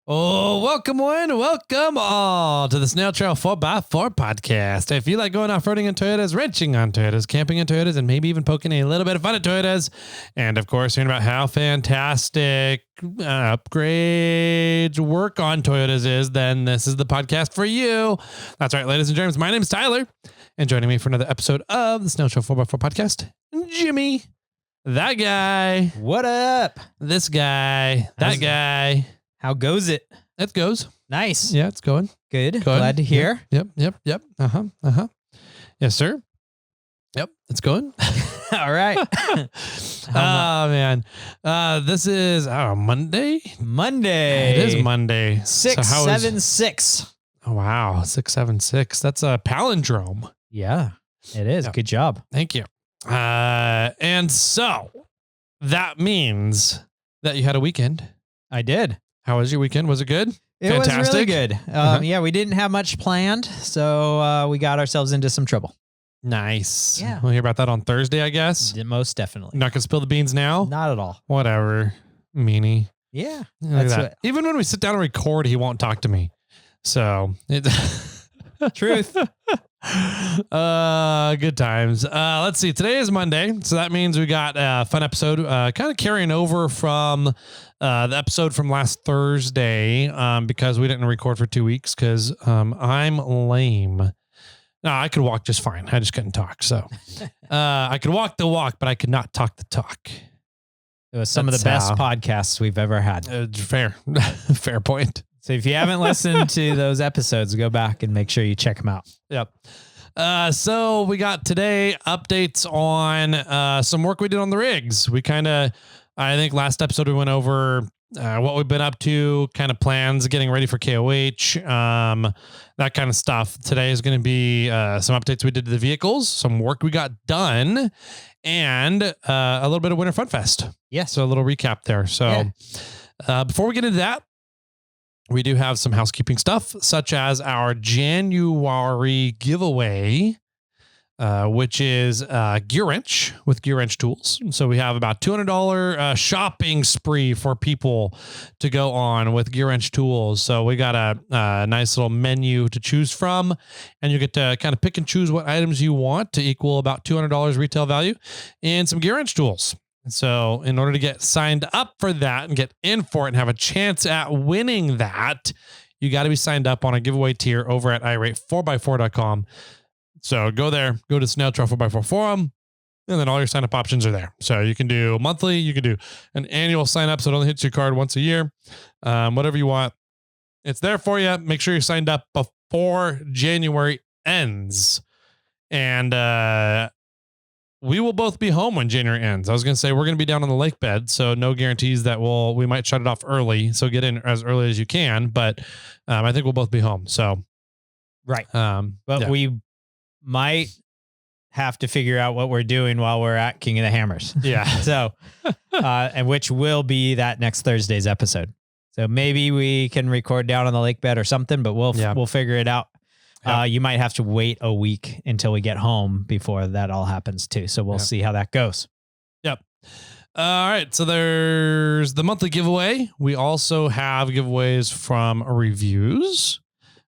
Oh, welcome all to the SnailTrail4x4 podcast. If you like going off-roading in Toyotas, wrenching on Toyotas, camping in Toyotas, and maybe even poking a little bit of fun at Toyotas, and of course, hearing about how fantastic upgrades work on Toyotas is, then this is the podcast for you. That's right, ladies and gentlemen. My name is Tyler, and joining me for another episode of the SnailTrail4x4 podcast, Jimmy, that guy. What up? This guy, that guy. How goes it? It goes. Nice. Yeah, it's going. Good. Glad to hear. Yep. Uh-huh. Yes, sir. Yep, it's going. All right. Oh, man. This is Monday? Monday. It is Monday. 676. Oh, wow. 676. That's a palindrome. Yeah, it is. Yep. Good job. Thank you. And so that means that you had a weekend. I did. How was your weekend? Was it good? It Fantastic? was really good. Yeah, we didn't have much planned, so we got ourselves into some trouble. Nice. Yeah. We'll hear about that on Thursday, I guess. Most definitely. Not going to spill the beans now? Not at all. Whatever. Meanie. Yeah. Look at that. Even when we sit down and record, he won't talk to me. So, Truth. Good times. Let's see. Today is Monday, so that means we got a fun episode, kind of carrying over from the episode from last Thursday, because we didn't record for 2 weeks because I'm lame. No, I could walk just fine. I just couldn't talk. So I could walk the walk, but I could not talk the talk. It was some of the best podcasts we've ever had. Fair. Fair point. So if you haven't listened to those episodes, go back and make sure you check them out. Yep. So we got today updates on some work we did on the rigs. I think last episode we went over what we've been up to, kind of plans, getting ready for KOH, that kind of stuff. Today is going to be some updates we did to the vehicles, some work we got done, and a little bit of Winter Fun Fest. Yeah. So a little recap there. So before we get into that, we do have some housekeeping stuff, such as our January giveaway, which is Gear Wrench with Gear Wrench tools. So we have about $200 shopping spree for people to go on with Gear Wrench tools. So we got a nice little menu to choose from, and you get to kind of pick and choose what items you want to equal about $200 retail value and some Gear Wrench tools. So in order to get signed up for that and get in for it and have a chance at winning that, you got to be signed up on a giveaway tier over at irate4x4.com. So go there, go to SnailTrail4x4 forum, and then all your sign up options are there. So you can do monthly, you can do an annual sign up. So it only hits your card once a year, whatever you want. It's there for you. Make sure you're signed up before January ends. And, we will both be home when January ends. I was going to say we're going to be down on the lake bed, so no guarantees that we might shut it off early. So get in as early as you can, but I think we'll both be home. So, right. But we might have to figure out what we're doing while we're at King of the Hammers. Yeah. So, and which will be that next Thursday's episode. So maybe we can record down on the lake bed or something, but we'll figure it out. You might have to wait a week until we get home before that all happens too. So we'll see how that goes. Yep. All right. So there's the monthly giveaway. We also have giveaways from reviews,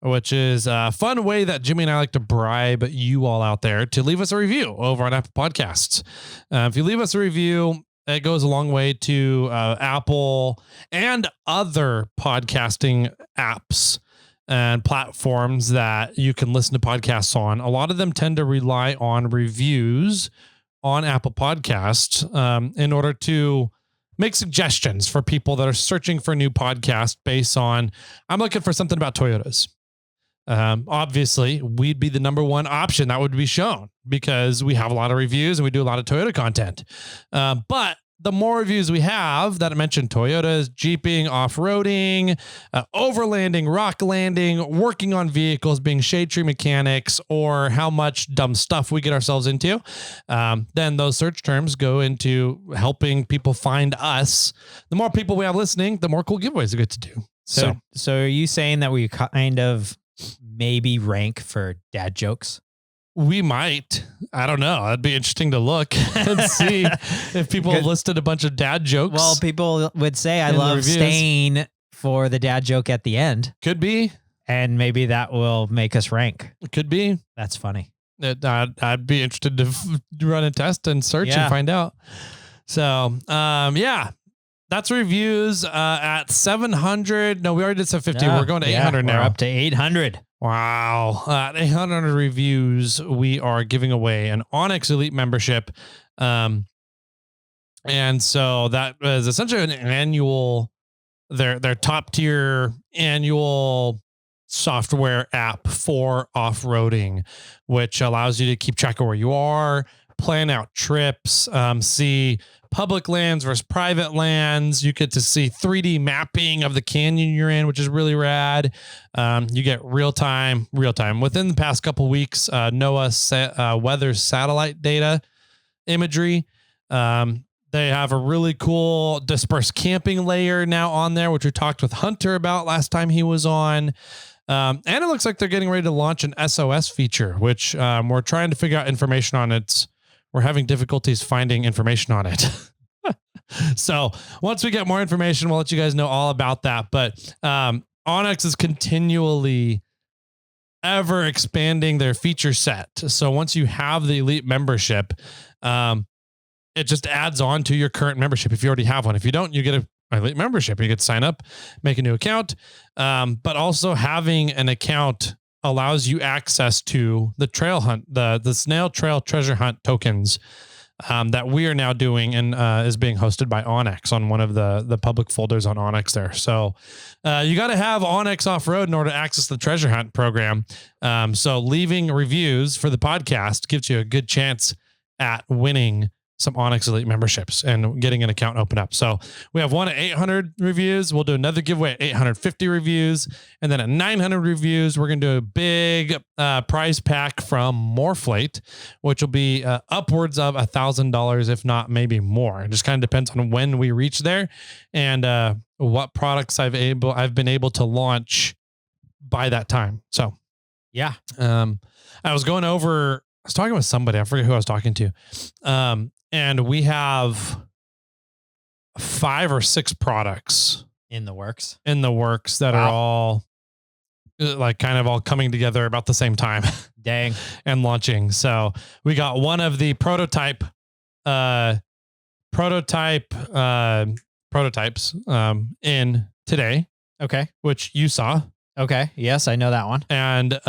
which is a fun way that Jimmy and I like to bribe you all out there to leave us a review over on Apple Podcasts. If you leave us a review, it goes a long way to Apple and other podcasting apps and platforms that you can listen to podcasts on. A lot of them tend to rely on reviews on Apple Podcasts in order to make suggestions for people that are searching for a new podcast based on, I'm looking for something about Toyotas. Obviously, we'd be the number one option that would be shown because we have a lot of reviews and we do a lot of Toyota content. But the more reviews we have that I mentioned, Toyotas, Jeeping, off-roading, overlanding, rock landing, working on vehicles, being shade tree mechanics, or how much dumb stuff we get ourselves into, then those search terms go into helping people find us. The more people we have listening, the more cool giveaways we get to do. So are you saying that we kind of maybe rank for dad jokes? We might. I don't know. That'd be interesting to look and see if people listed a bunch of dad jokes. Well, people would say I love staying for the dad joke at the end. Could be. And maybe that will make us rank. It could be. That's funny. I'd be interested to run a test and search and find out. So, that's reviews at 700. No, we already did 750. We're going to 800 now. We're up to 800. Wow. At 800 reviews, we are giving away an Onyx Elite membership. And so that is essentially an annual, their top tier annual software app for off-roading, which allows you to keep track of where you are, plan out trips, see public lands versus private lands. You get to see 3D mapping of the canyon you're in, which is really rad. You get real time. Within the past couple of weeks, NOAA weather satellite data imagery. They have a really cool dispersed camping layer now on there, which we talked with Hunter about last time he was on. And it looks like they're getting ready to launch an SOS feature, which we're trying to figure out information on. We're having difficulties finding information on it. So once we get more information, we'll let you guys know all about that. But Onyx is continually ever expanding their feature set. So once you have the Elite membership, it just adds on to your current membership. If you already have one, if you don't, you get an Elite membership. You get to sign up, make a new account. But also having an account allows you access to the trail hunt, the Snail Trail treasure hunt tokens that we are now doing, and is being hosted by Onyx on one of the public folders on Onyx there. So you got to have Onyx off-road in order to access the treasure hunt program. So leaving reviews for the podcast gives you a good chance at winning some Onyx Elite memberships and getting an account open up. So we have one at 800 reviews. We'll do another giveaway at 850 reviews. And then at 900 reviews, we're going to do a big prize pack from Morphlate, which will be upwards of $1,000, if not maybe more. It just kind of depends on when we reach there and what products I've been able to launch by that time. So yeah, I was talking with somebody, I forget who I was talking to. And we have 5 or 6 products in the works that are all like kind of all coming together about the same time. Dang. And launching. So we got one of the prototypes in today. Okay. Which you saw. Okay. Yes, I know that one. And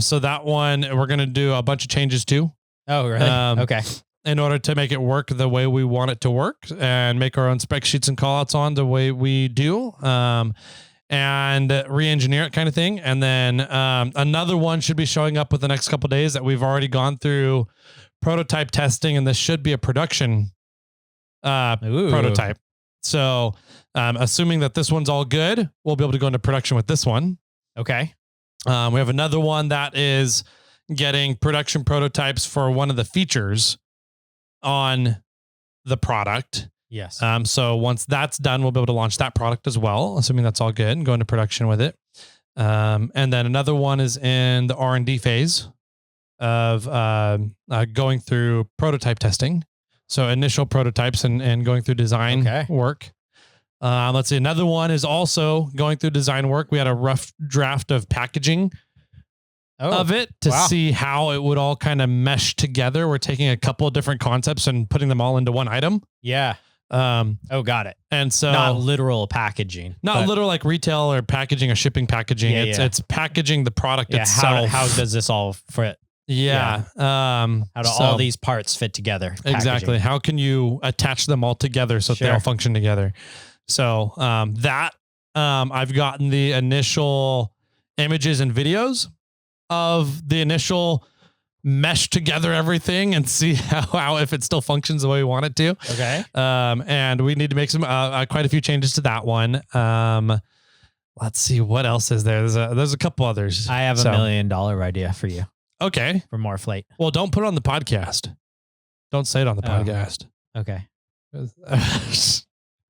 so that one we're going to do a bunch of changes to. Oh, really? Okay. In order to make it work the way we want it to work and make our own spec sheets and callouts on the way we do, and re-engineer it kind of thing. And then another one should be showing up with the next couple of days that we've already gone through prototype testing, and this should be a production prototype. So assuming that this one's all good, we'll be able to go into production with this one. Okay. We have another one that is getting production prototypes for one of the features on the product. Yes. So once that's done, we'll be able to launch that product as well, assuming that's all good, and go into production with it. And then another one is in the R&D phase of going through prototype testing. So initial prototypes and going through design work. Let's see. Another one is also going through design work. We had a rough draft of packaging of it to see how it would all kind of mesh together. We're taking a couple of different concepts and putting them all into one item. Yeah. Got it. And so not literal packaging, not literal like retail or packaging or shipping packaging. It's packaging the product itself. How does this all fit? Yeah. How do all these parts fit together? Packaging. Exactly. How can you attach them all together so that they all function together? So I've gotten the initial images and videos of the initial mesh together everything and see how if it still functions the way we want it to. Okay. And we need to make some quite a few changes to that one. Let's see what else is there. There's a couple others. I have $1 million idea for you. Okay. For Morphlate. Well, don't put it on the podcast. Don't say it on the podcast. Okay.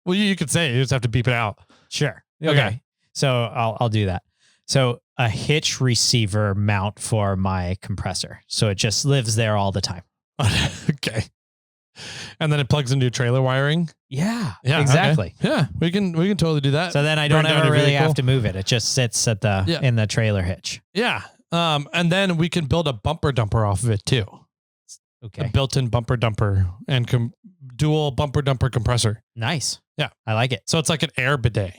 Well, you could say it. You just have to beep it out. Sure. Okay. So I'll do that. So a hitch receiver mount for my compressor. So it just lives there all the time. Okay. And then it plugs into trailer wiring. Yeah, exactly. Okay. Yeah, we can totally do that. So then I don't ever really have to move it. It just sits at in the trailer hitch. Yeah. And then we can build a bumper dumper off of it too. Okay. A built-in bumper dumper and dual bumper dumper compressor. Nice. Yeah. I like it. So it's like an air bidet.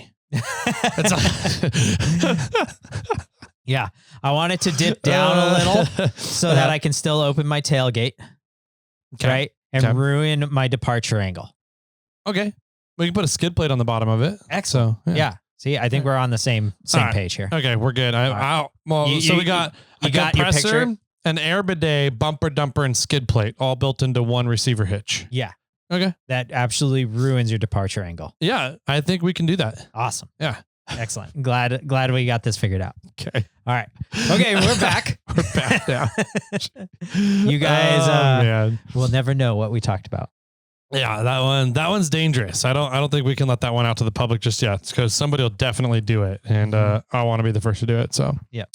Yeah. I want it to dip down a little so that I can still open my tailgate. Okay. Right. And ruin my departure angle. Okay. We can put a skid plate on the bottom of it. Excellent. So, yeah. See, I think we're on the same page here. Okay, we're good. So we got a compressor, an air bidet, bumper dumper, and skid plate all built into one receiver hitch. Yeah. Okay. That absolutely ruins your departure angle. Yeah, I think we can do that. Awesome. Yeah. Excellent. Glad we got this figured out. Okay. All right. Okay, we're back. We're back now. You guys will never know what we talked about. Yeah, that one's dangerous. I don't think we can let that one out to the public just yet because somebody will definitely do it, and I want to be the first to do it. So yeah,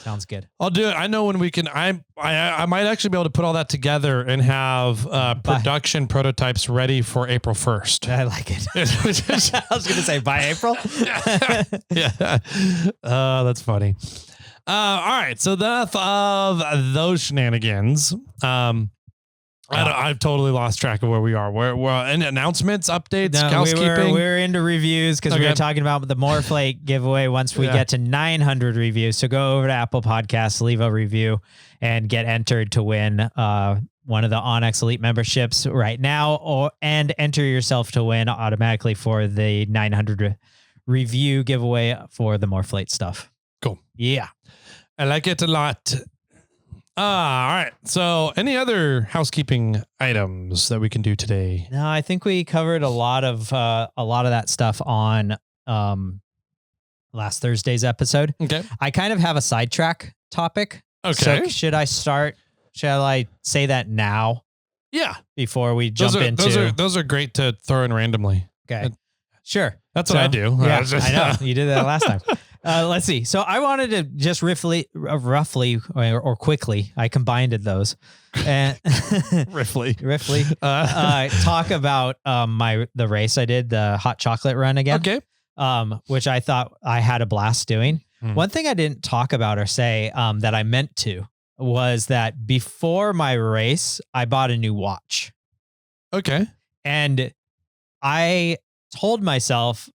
sounds good. I'll do it. I know when we can. I might actually be able to put all that together and have production prototypes ready for April 1st. I like it. I was going to say by April. Yeah. That's funny. All right. So enough of those shenanigans. I've totally lost track of where we are. We're any announcements, updates, housekeeping. We're into reviews because we were talking about the Moreflake giveaway once we get to 900 reviews. So go over to Apple Podcasts, leave a review, and get entered to win one of the Onyx Elite memberships right now, and enter yourself to win automatically for the 900 review giveaway for the Moreflake stuff. Cool. Yeah. I like it a lot. All right. So any other housekeeping items that we can do today? No, I think we covered a lot of that stuff on last Thursday's episode. Okay. I kind of have a sidetrack topic. Okay. So shall I say that now? Yeah. Before we jump into those are great to throw in randomly. Okay. Sure. That's what I do. Yeah, I know. You did that last time. Let's see. So I wanted to just roughly or quickly, I combined those and roughly talk about the race I did, the hot chocolate run again. Okay. Which I thought I had a blast doing. One thing I didn't talk about or say that I meant to was that before my race, I bought a new watch. Okay. And I told myself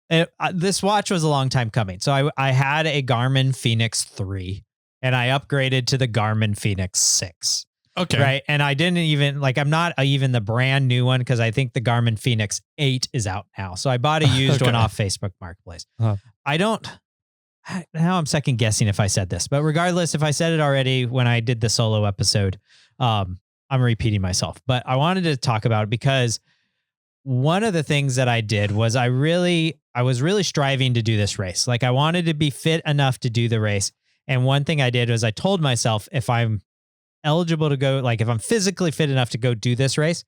this watch was a long time coming. So I had a Garmin Fenix 3 and I upgraded to the Garmin Fenix 6. Okay. Right. And I didn't even I'm not even the brand new one because I think the Garmin Fenix 8 is out now. So I bought a used one off Facebook Marketplace. Now I'm second guessing if I said this, but regardless, if I said it already when I did the solo episode, I'm repeating myself, but I wanted to talk about it because one of the things that I did was I was really striving to do this race. Like I wanted to be fit enough to do the race. And one thing I did was I told myself, if I'm eligible to go, like if I'm physically fit enough to go do this race,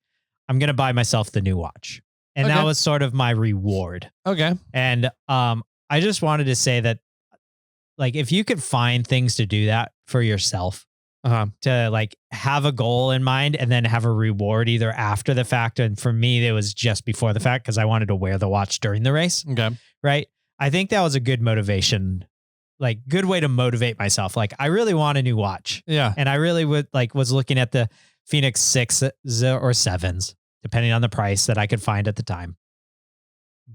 I'm going to buy myself the new watch. And that was sort of my reward. Okay. And I just wanted to say that, like, if you could find things to do that for yourself, to like have a goal in mind and then have a reward either after the fact. And for me, it was just before the fact because I wanted to wear the watch during the race. Okay. Right. I think that was a good motivation, like good way to motivate myself. Like I really want a new watch. Yeah. And I really was looking at the Fenix 6s or 7s, depending on the price that I could find at the time.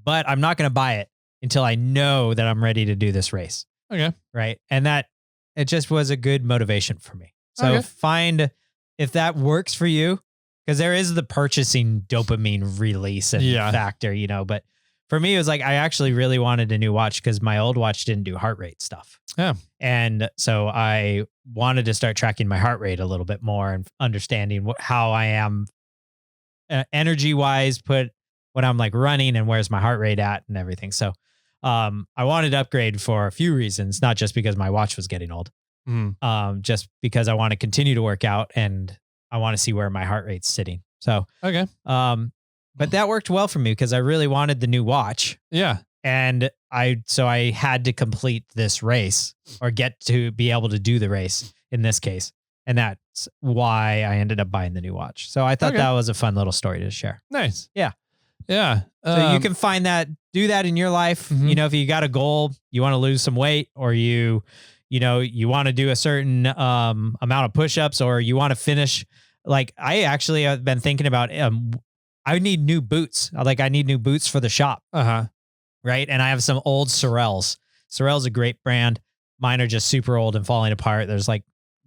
But I'm not going to buy it until I know that I'm ready to do this race. Okay. Right. And that it just was a good motivation for me. So find if that works for you, because there is the purchasing dopamine release and factor, but for me, it was like, I actually really wanted a new watch because my old watch didn't do heart rate stuff. Yeah. And so I wanted to start tracking my heart rate a little bit more and understanding how I am energy wise, when I'm like running and where's my heart rate at and everything. So I wanted to upgrade for a few reasons, not just because my watch was getting old. Just because I want to continue to work out and I want to see where my heart rate's sitting. So, okay. But that worked well for me because I really wanted the new watch. Yeah. And I had to complete this race or get to be able to do the race in this case. And that that's why I ended up buying the new watch. So I thought that was a fun little story to share. Nice. Yeah. Yeah. So you can find that, do that in your life. You know, if you got a goal, you want to lose some weight, or you want to do a certain amount of push-ups, or you want to finish. Like, I actually have been thinking about, I need new boots. Like, I need new boots for the shop. Right. And I have some old Sorels. Sorel's a great brand. Mine are just super old and falling apart. There's like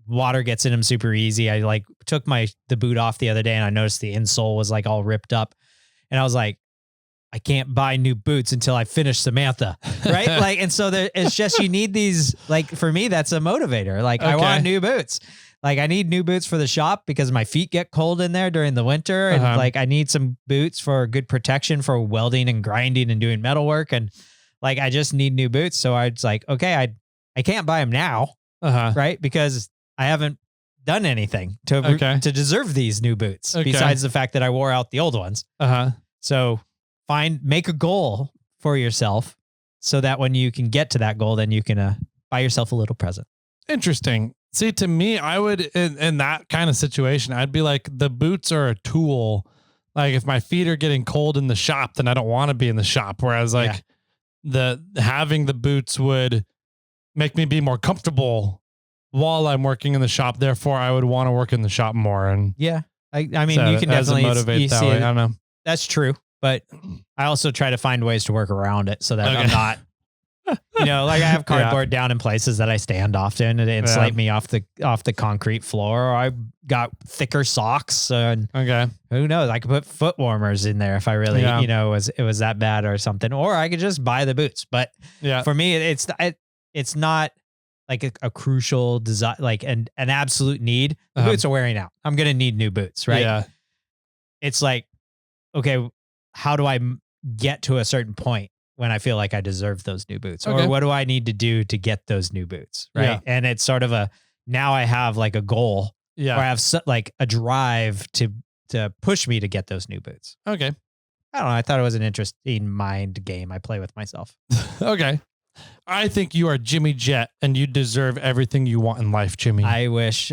water gets in them super easy. I like took the boot off the other day and I noticed the insole was like all ripped up. And I was like, I can't buy new boots until I finish Samantha. Right. Like, and so it's just, you need these, like, for me, that's a motivator. Like, I want new boots. Like, I need new boots for the shop because my feet get cold in there during the winter. And like, I need some boots for good protection for welding and grinding and doing metal work. And like, I just need new boots. So I was like, okay, I can't buy them now. Right. Because I haven't done anything to deserve these new boots besides the fact that I wore out the old ones. So make a goal for yourself so that when you can get to that goal, then you can buy yourself a little present. Interesting. See, to me, I would, in that kind of situation, I'd be like, the boots are a tool. Like, if my feet are getting cold in the shop, then I don't want to be in the shop. Whereas like having the boots would make me be more comfortable while I'm working in the shop. Therefore, I would want to work in the shop more. And I mean, so you can definitely motivate that way. I don't know. That's true. But I also try to find ways to work around it so that I'm not, like, I have cardboard down in places that I stand often and insulate me off the concrete floor. Or I got thicker socks and who knows? I could put foot warmers in there if I really, it was that bad or something. Or I could just buy the boots. But for me, it's not like a crucial design, like an absolute need. The boots are wearing out. I'm going to need new boots, right? Yeah. It's like, okay, how do I get to a certain point when I feel like I deserve those new boots? Or what do I need to do to get those new boots? Right. Yeah. And it's sort of now I have like a goal or I have like a drive to push me to get those new boots. Okay. I don't know. I thought it was an interesting mind game I play with myself. Okay. I think you are Jimmy Jet and you deserve everything you want in life, Jimmy. I wish,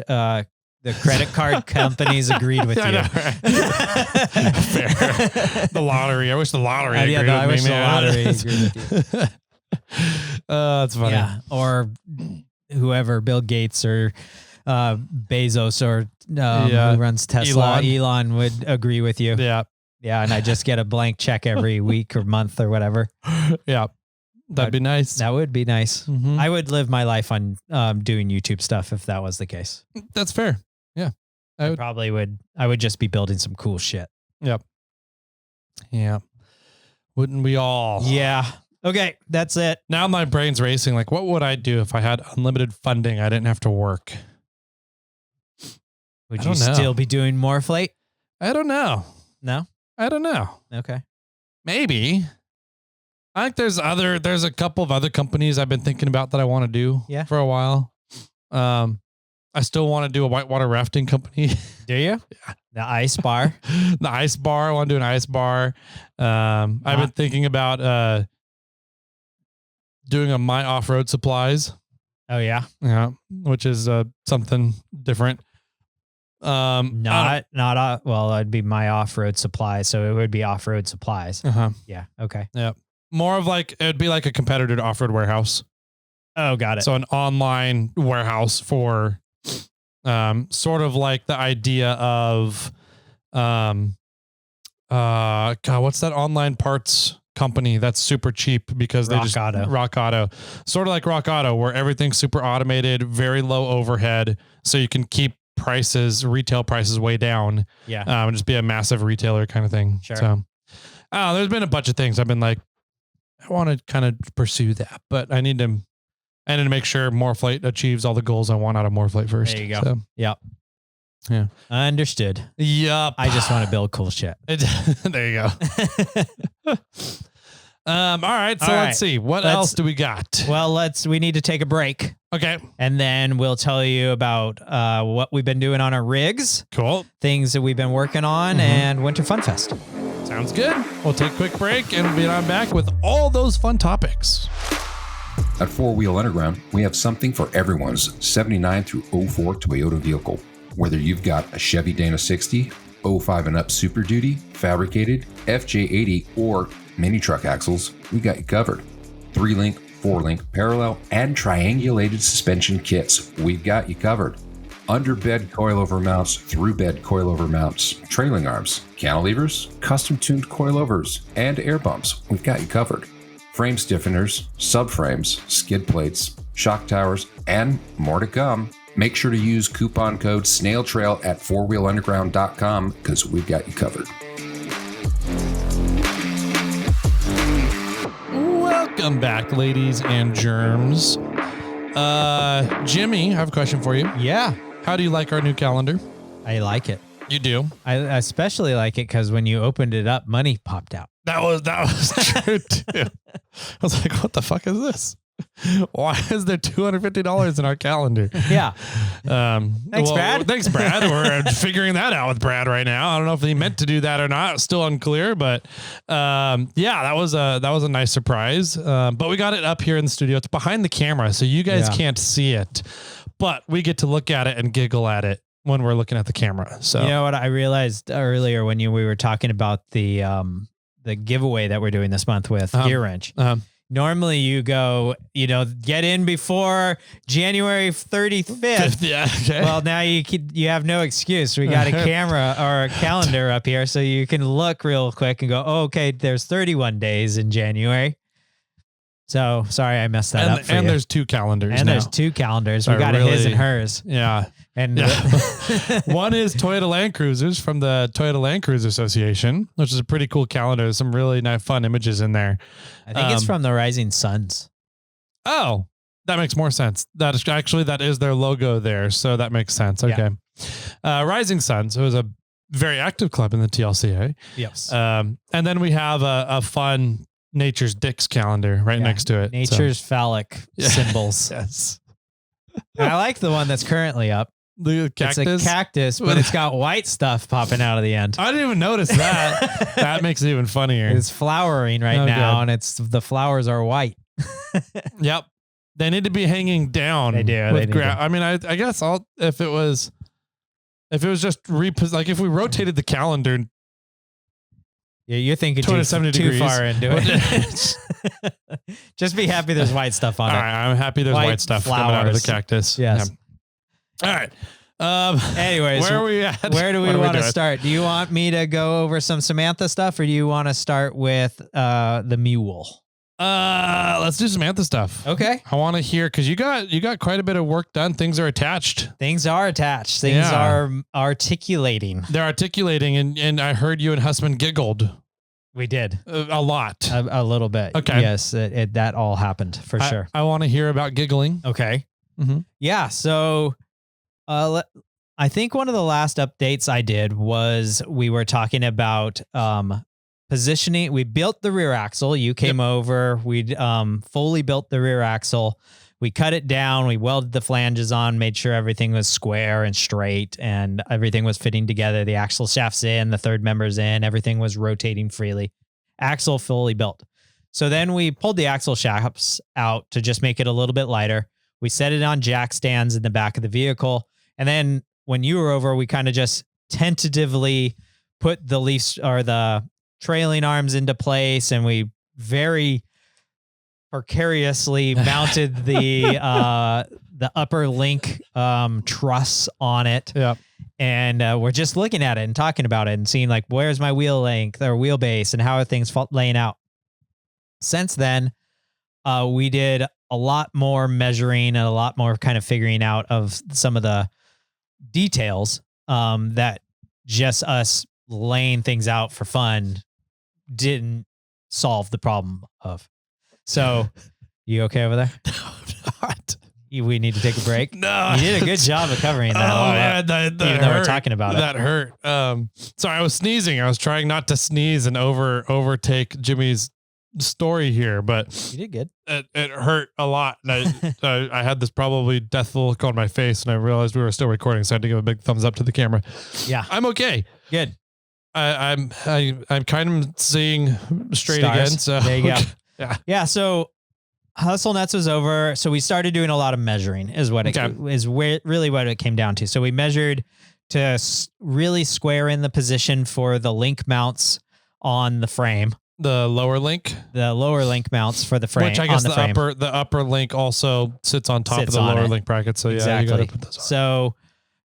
the credit card companies agreed with you. Know, right? Fair. The lottery. I wish the lottery agreed with me. I wish the lottery agreed with you. That's funny. Yeah. Or whoever, Bill Gates or Bezos or who runs Tesla, Elon would agree with you. Yeah. Yeah. And I just get a blank check every week or month or whatever. Yeah. That'd be nice. That would be nice. I would live my life on doing YouTube stuff if that was the case. That's fair. Yeah. I would just be building some cool shit. Yep. Yeah. Wouldn't we all? Yeah. Okay. That's it. Now my brain's racing. Like, what would I do if I had unlimited funding? I didn't have to work. Would you still be doing Morphlate? I don't know. No? I don't know. Okay. Maybe. I think there's a couple of other companies I've been thinking about that I want to do for a while. I still want to do a whitewater rafting company. Do you? Yeah. The ice bar? The ice bar. I want to do an ice bar. I've been thinking about doing a My Off-Road Supplies. Oh, yeah? Yeah. Which is something different. It'd be My Off-Road Supplies. So it would be Off-Road Supplies. Yeah. Okay. Yeah. More of like, it'd be like a competitor to Off-Road Warehouse. Oh, got it. So an online warehouse for sort of like the idea of what's that online parts company that's super cheap because Rock Auto. Sort of like Rock Auto, where everything's super automated, very low overhead, so you can keep retail prices way down. Yeah. And just be a massive retailer kind of thing. Sure. So there's been a bunch of things I've been like, I want to kind of pursue that, but I need to make sure Morphlate achieves all the goals I want out of Morphlate first. There you go. So, yep. Yeah. Understood. Yep. I just want to build cool shit. There you go. All right. So let's see. What else do we got? Well, we need to take a break. Okay. And then we'll tell you about what we've been doing on our rigs. Cool. Things that we've been working on and Winter Fun Fest. Sounds good. We'll take a quick break and we'll be on back with all those fun topics. At Four Wheel Underground, we have something for everyone's 79 through 04 Toyota vehicle. Whether you've got a Chevy Dana 60, 05 and up Super Duty, fabricated, FJ80, or mini truck axles, we got you covered. 3-link, 4-link, parallel, and triangulated suspension kits, we've got you covered. Under bed coilover mounts, through bed coilover mounts, trailing arms, cantilevers, custom tuned coilovers, and air bumps, we've got you covered. Frame stiffeners, subframes, skid plates, shock towers, and more to come. Make sure to use coupon code SnailTrail at fourwheelunderground.com because we've got you covered. Welcome back, ladies and germs. Jimmy, I have a question for you. Yeah. How do you like our new calendar? I like it. You do? I especially like it because when you opened it up, money popped out. That was true too. I was like, what the fuck is this? Why is there $250 in our calendar? Yeah. Thanks, Brad. Thanks, Brad. We're figuring that out with Brad right now. I don't know if he meant to do that or not. Still unclear, but yeah, that was a nice surprise. But we got it up here in the studio. It's behind the camera, so you guys can't see it, but we get to look at it and giggle at it when we're looking at the camera. So you know what I realized earlier when we were talking about the giveaway that we're doing this month with Gear Wrench. Normally you go, get in before January 35th. Yeah. Okay. Well, now you have no excuse. We got a camera or a calendar up here so you can look real quick and go, oh, okay, there's 31 days in January. So sorry, I messed that up for you. And there's two calendars And now. there's two calendars. We got a his and hers. Yeah. And one is Toyota Land Cruisers from the Toyota Land Cruiser Association, which is a pretty cool calendar. There's some really nice, fun images in there. I think it's from the Rising Suns. Oh, that makes more sense. That is their logo there. So that makes sense. Okay. Yeah. Rising Suns. It was a very active club in the TLCA. Yes. And then we have a fun Nature's Dicks calendar right next to it. Nature's phallic symbols. Yes. And I like the one that's currently up. The cactus? It's a cactus, but it's got white stuff popping out of the end. I didn't even notice that. That makes it even funnier. It's flowering right now, and the flowers are white. Yep. They need to be hanging down. They do. I mean, I guess if it was just if we rotated the calendar. Yeah, you're thinking too far into it. Just be happy there's white stuff on it. All right, I'm happy there's white stuff coming out of the cactus. Yes. Yeah. All right. Anyways, where are we at? Where do we want to start? Do you want me to go over some Samantha stuff, or do you want to start with the Mule? Let's do Samantha stuff. Okay. I want to hear because you got quite a bit of work done. Things are attached. Things are attached. Things are articulating. They're articulating, and I heard you and husband giggled. We did a lot, a little bit. Okay. Yes, that all happened for sure. I want to hear about giggling. Okay. Mm-hmm. Yeah. So, I think one of the last updates I did was we were talking about positioning. We built the rear axle. You came over. We fully built the rear axle. We cut it down. We welded the flanges on, made sure everything was square and straight and everything was fitting together. The axle shaft's in, the third member's in, everything was rotating freely. Axle fully built. So then we pulled the axle shafts out to just make it a little bit lighter. We set it on jack stands in the back of the vehicle. And then when you were over, we kind of just tentatively put the leaf or the trailing arms into place, and we very precariously mounted the upper link truss on it. Yeah. And we're just looking at it and talking about it and seeing like, where's my wheel length or wheelbase and how are things laying out. Since then, we did a lot more measuring and a lot more kind of figuring out of some of the details that just us laying things out for fun didn't solve the problem of. So, you okay over there? No, I'm not. We need to take a break. No, you did a good job of covering that. Oh man, that even hurt. though we're talking about that hurt. Sorry, I was sneezing. I was trying not to sneeze and overtake Jimmy's story here, but you did good. It hurt a lot. And I had this probably death look on my face, and I realized we were still recording, so I had to give a big thumbs up to the camera. Yeah, I'm okay. Good. I'm kind of seeing straight Stars. again. So there you go. Yeah. Yeah. So Hustle Nuts was over. So we started doing a lot of measuring is what really what it came down to. So we measured to really square in the position for the link mounts on the frame. The lower link mounts for the frame. Which I guess the upper link also sits on top of the lower link bracket. So exactly. You gotta put those on. So,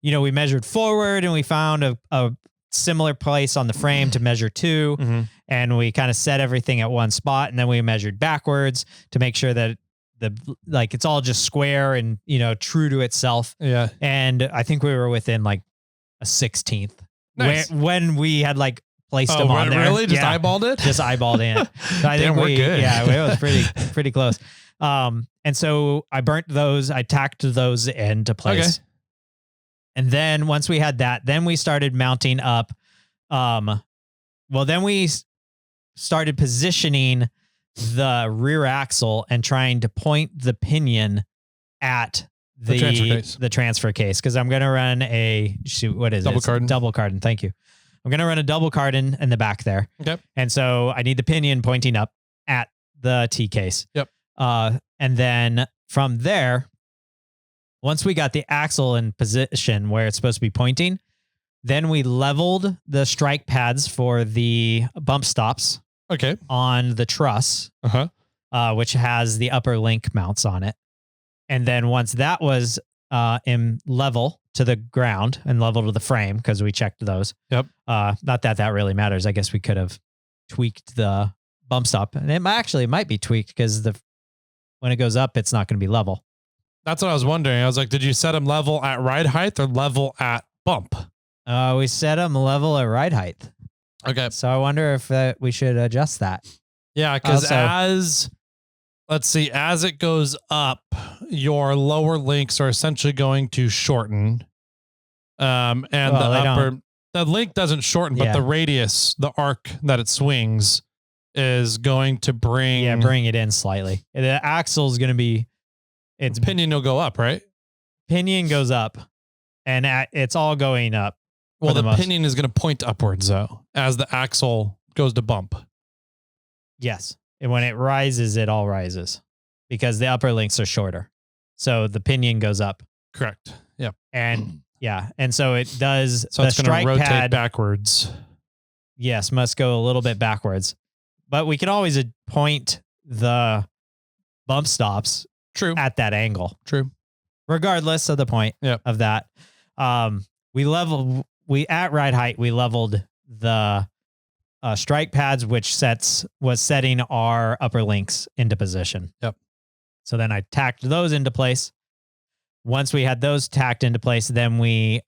we measured forward and we found a similar place on the frame to measure to, and we kind of set everything at one spot, and then we measured backwards to make sure that it's all just square and true to itself. Yeah. And I think we were within like a 16th when we had placed them on there. Really? Just eyeballed it? Just eyeballed in. So I think we're good. Yeah, it was pretty close. And so I burnt those. I tacked those into place. Okay. And then once we had that, then we started mounting up. Then we started positioning the rear axle and trying to point the pinion at the transfer case. Cause I'm going to run double cardan. Thank you. I'm going to run a double cardan in the back there. Okay. And so I need the pinion pointing up at the T case. Yep. And then from there, once we got the axle in position where it's supposed to be pointing, then we leveled the strike pads for the bump stops. Okay. On the truss, which has the upper link mounts on it. And then once that was in level to the ground and level to the frame, because we checked those. Yep. Not that really matters. I guess we could have tweaked the bump stop, and it might be tweaked because when it goes up, it's not going to be level. That's what I was wondering. I was like, did you set them level at ride height or level at bump? We set them level at ride height. Okay. So I wonder if we should adjust that. Yeah, because as it goes up, your lower links are essentially going to shorten. And the link doesn't shorten, but the radius, the arc that it swings is going to bring it in slightly. The axle is going to be, pinion will go up, right? Pinion goes up and it's all going up. Well, the pinion is going to point upwards though, as the axle goes to bump. Yes. And when it rises, it all rises because the upper links are shorter. So the pinion goes up. Correct. Yep. And and so it does. So it's going to rotate backwards. Yes. Must go a little bit backwards, but we can always point the bump stops at that angle. True. Regardless of the point of that. At ride height, we leveled the strike pads, which was setting our upper links into position. Yep. So then I tacked those into place. Once we had those tacked into place, then we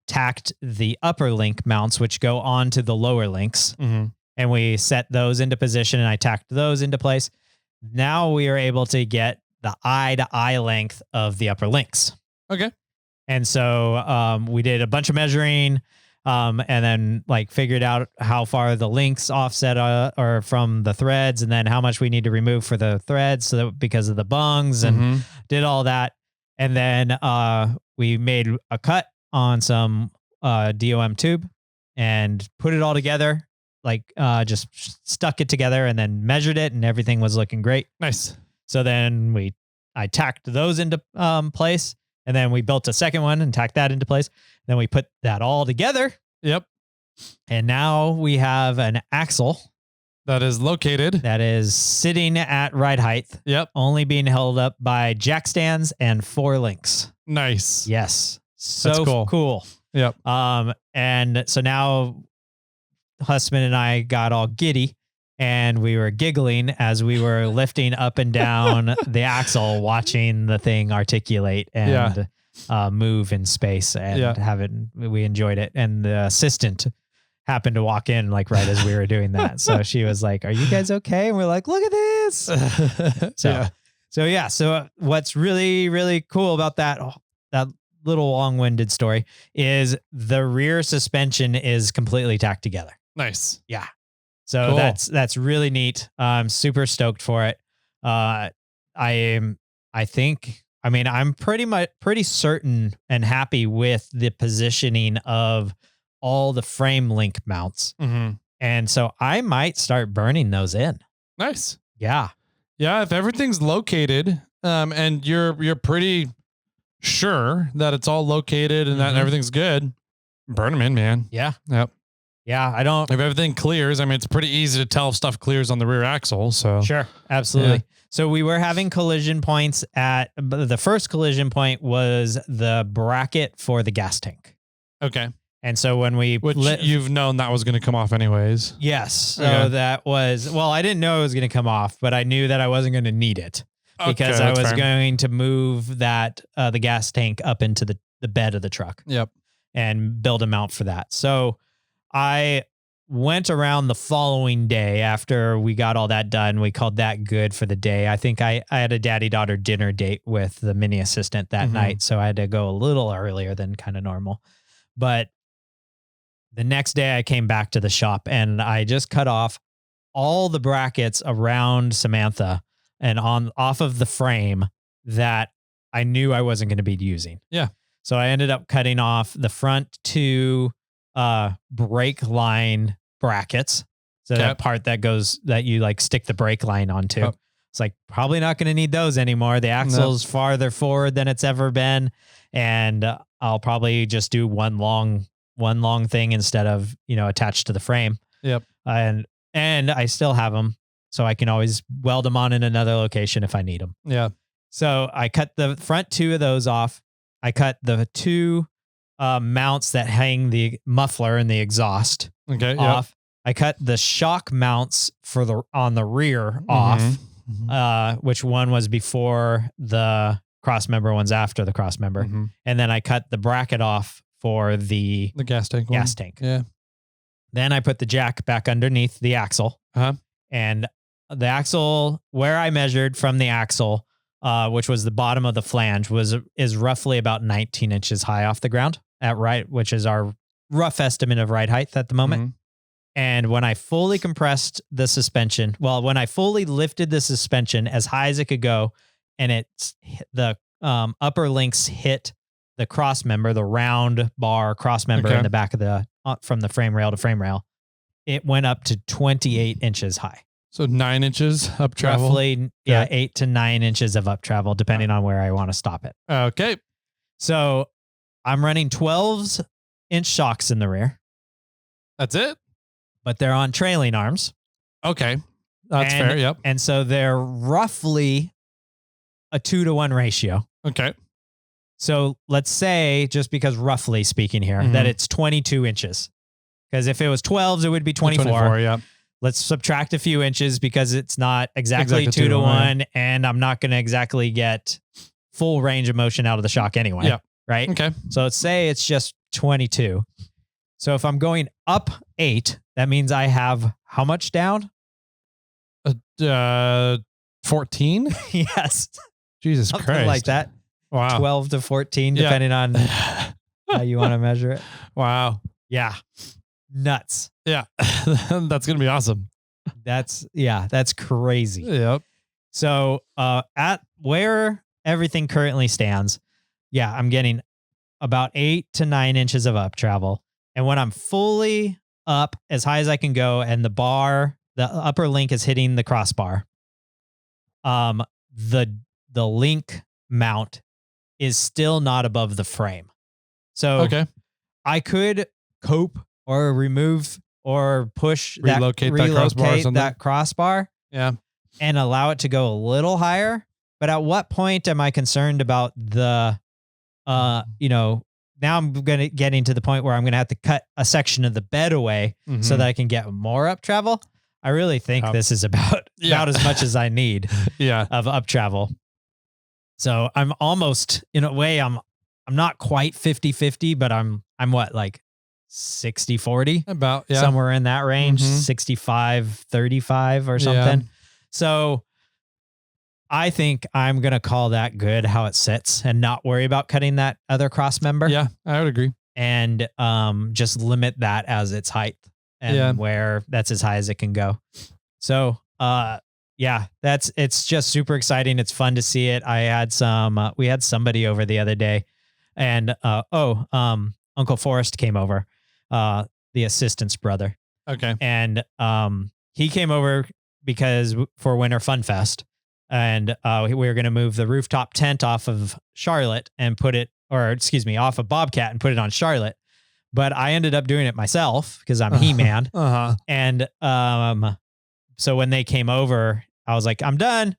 tacked the upper link mounts, which go onto the lower links. Mm-hmm. And we set those into position and I tacked those into place. Now we are able to get the eye to eye length of the upper links. Okay. And so we did a bunch of measuring and then figured out how far the links offset are from the threads and then how much we need to remove for the threads so that because of the bungs and did all that. And then we made a cut on some DOM tube and put it all together, just stuck it together and then measured it and everything was looking great. Nice. So then I tacked those into place. And then we built a second one and tacked that into place. Then we put that all together. Yep. And now we have an axle that is sitting at ride height. Yep. Only being held up by jack stands and 4 links. Nice. Yes. So cool. Yep. And so now Husband and I got all giddy. And we were giggling as we were lifting up and down the axle, watching the thing articulate and move in space. And we enjoyed it. And the assistant happened to walk in right as we were doing that. So she was like, "Are you guys okay?" And we're like, "Look at this." So what's really, really cool about that little long-winded story is the rear suspension is completely tacked together. Nice. Yeah. So cool. That's really neat. I'm super stoked for it. I'm pretty certain and happy with the positioning of all the frame link mounts. Mm-hmm. And so I might start burning those in. Nice. Yeah. Yeah, if everything's located, and you're pretty sure that it's all located and that everything's good, burn them in, man. Yeah. Yep. Yeah, I don't. If everything clears, I mean, it's pretty easy to tell if stuff clears on the rear axle. So Sure, absolutely. Yeah. So we were having collision points the first collision point was the bracket for the gas tank. Okay. And so when you've known that was going to come off anyways. Yes. So that was, well, I didn't know it was going to come off, but I knew that I wasn't going to need it because I was going to move that, the gas tank up into the bed of the truck. Yep. And build a mount for that. So I went around the following day after we got all that done. We called that good for the day. I think I had a daddy-daughter dinner date with the mini assistant that night, so I had to go a little earlier than kind of normal. But the next day I came back to the shop and I just cut off all the brackets around Samantha and off of the frame that I knew I wasn't going to be using. Yeah. So I ended up cutting off the front two brake line brackets. So that part that you like stick the brake line onto. Oh. It's like probably not going to need those anymore. The axle's farther forward than it's ever been. And I'll probably just do one long thing instead of, attached to the frame. Yep. And I still have them. So I can always weld them on in another location if I need them. Yeah. So I cut the front two of those off. I cut the two mounts that hang the muffler and the exhaust off. Yep. I cut the shock mounts on the rear off, which one was before the cross member, one's after the cross member. And then I cut the bracket off for the gas tank. Yeah. Then I put the jack back underneath the axle. And the axle, where I measured from the axle, which was the bottom of the flange, is roughly about 19 inches high off the ground at right, which is our rough estimate of ride height at the moment. And when I fully compressed the suspension, when I fully lifted the suspension as high as it could go, and the upper links hit the cross member, the round bar cross member in the back of from the frame rail to frame rail, it went up to 28 inches high. So 9 inches up travel? Roughly, 8 to 9 inches of up travel, depending on where I want to stop it. Okay. So I'm running 12-inch shocks in the rear. That's it? But they're on trailing arms. Okay. That's fair, yep. And so they're roughly a 2-to-1 ratio. Okay. So let's say, just because roughly speaking here, that it's 22 inches. Because if it was 12s, it would be 24. 24, yeah. Let's subtract a few inches because it's not exactly 2-to-1, and I'm not going to exactly get full range of motion out of the shock anyway. Yeah. Right? Okay. So let's say it's just 22. So if I'm going up 8, that means I have how much down? 14? Yes. Jesus Something Christ. like that. Wow. 12 to 14, depending on how you want to measure it. Wow. Yeah. Nuts. Yeah. That's going to be awesome. That's crazy. Yep. So at where everything currently stands, I'm getting about 8 to 9 inches of up travel. And when I'm fully up as high as I can go and the upper link is hitting the crossbar, the link mount is still not above the frame. So I could cope or remove or push relocate that crossbar. Yeah. And allow it to go a little higher. But at what point am I concerned about the, now I'm getting to the point where I'm going to have to cut a section of the bed away so that I can get more up travel. I really think this is about as much as I need of up travel. So I'm almost, in a way, I'm not quite 50-50, but I'm what, like 60-40? About, somewhere in that range, 65-35 or something. Yeah. So I think I'm going to call that good how it sits and not worry about cutting that other cross member. Yeah, I would agree. And just limit that as its height and where that's as high as it can go. So, it's just super exciting. It's fun to see it. We had somebody over the other day and, Uncle Forrest came over, the assistant's brother. Okay. And, he came over because for Winter Fun Fest. And we were going to move the rooftop tent off of Charlotte and off of Bobcat and put it on Charlotte. But I ended up doing it myself because I'm He-Man. And so when they came over, I was like, I'm done.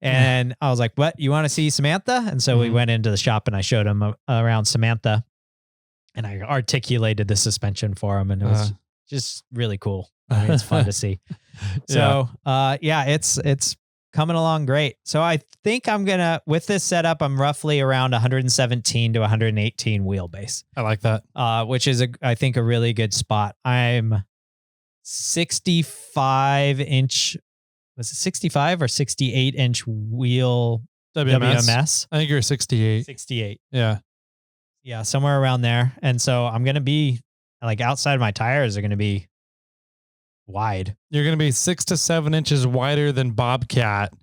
And I was like, what? You want to see Samantha? And so we went into the shop and I showed him around Samantha. And I articulated the suspension for him. And it was just really cool. I mean, it's fun to see. So, it's coming along great. So I think with this setup, I'm roughly around 117 to 118 wheelbase. I like that. Which is, I think, a really good spot. I'm 65 inch, was it 65 or 68 inch wheel WMS? I think you're 68. 68. Yeah. Yeah, somewhere around there. And so I'm going to be like outside my tires are going to be wide. You're going to be 6 to 7 inches wider than Bobcat.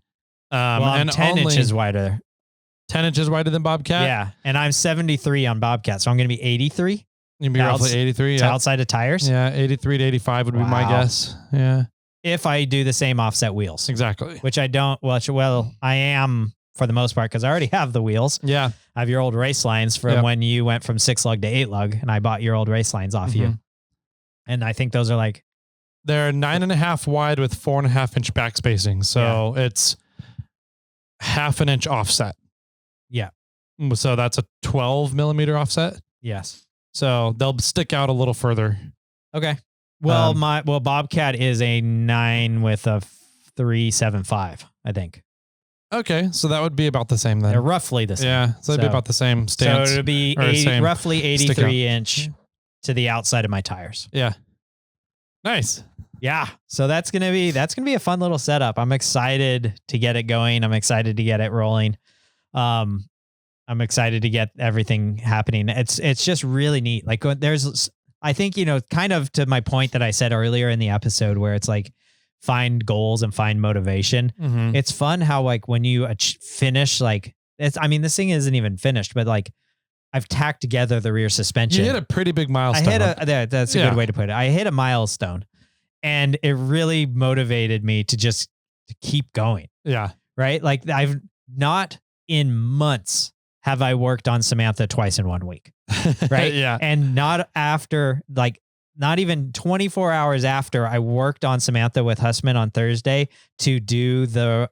I'm 10 inches wider. 10 inches wider than Bobcat? Yeah. And I'm 73 on Bobcat. So I'm going to be 83. You'll be roughly 83. Yeah. Outside of tires. Yeah. 83 to 85 would be my guess. Yeah. If I do the same offset wheels. Exactly. Which I don't, I am for the most part, because I already have the wheels. Yeah. I have your old race lines from when you went from 6-lug to 8-lug, and I bought your old race lines off you. And I think those are like... They're 9.5 wide with 4.5 inch back spacing. So it's half an inch offset. Yeah. So that's a 12 millimeter offset. Yes. So they'll stick out a little further. Okay. Well, Bobcat is a 9 with a 375, I think. Okay, so that would be about the same then. They're roughly the same. Yeah, so it'd be about the same stance. So it would be roughly 83 inch to the outside of my tires. Yeah. Nice. Yeah. So that's gonna be a fun little setup. I'm excited to get it going. I'm excited to get it rolling. I'm excited to get everything happening. It's just really neat. Like I think, kind of to my point that I said earlier in the episode where it's like, find goals and find motivation. It's fun how like when you finish this thing isn't even finished, but like I've tacked together the rear suspension. You hit a pretty big milestone. That's a good way to put it. I hit a milestone and it really motivated me to keep going. Yeah. Right. Like I've not in months have I worked on Samantha twice in 1 week. Right. Yeah. And not even 24 hours after I worked on Samantha with Hussman on Thursday to do the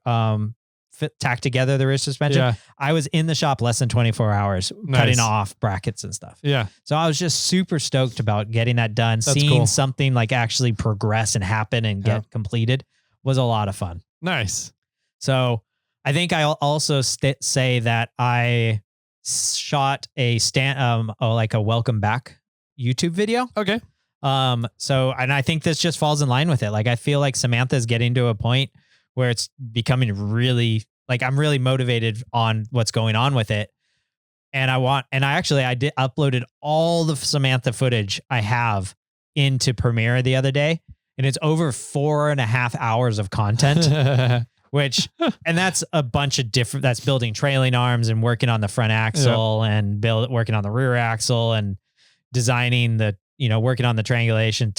tack together the rear suspension. Yeah. I was in the shop less than 24 hours cutting off brackets and stuff. Yeah. So I was just super stoked about getting that done. Seeing something like actually progress and happen and get completed was a lot of fun. Nice. So I think I'll also say that I shot a a welcome back YouTube video. Okay. And I think this just falls in line with it. Like, I feel like Samantha's getting to a point where it's becoming really, like, I'm really motivated on what's going on with it. And I uploaded all the Samantha footage I have into Premiere the other day, and it's over 4.5 hours of content, and that's a bunch of that's building trailing arms and working on the front axle and working on the rear axle and designing working on the triangulation,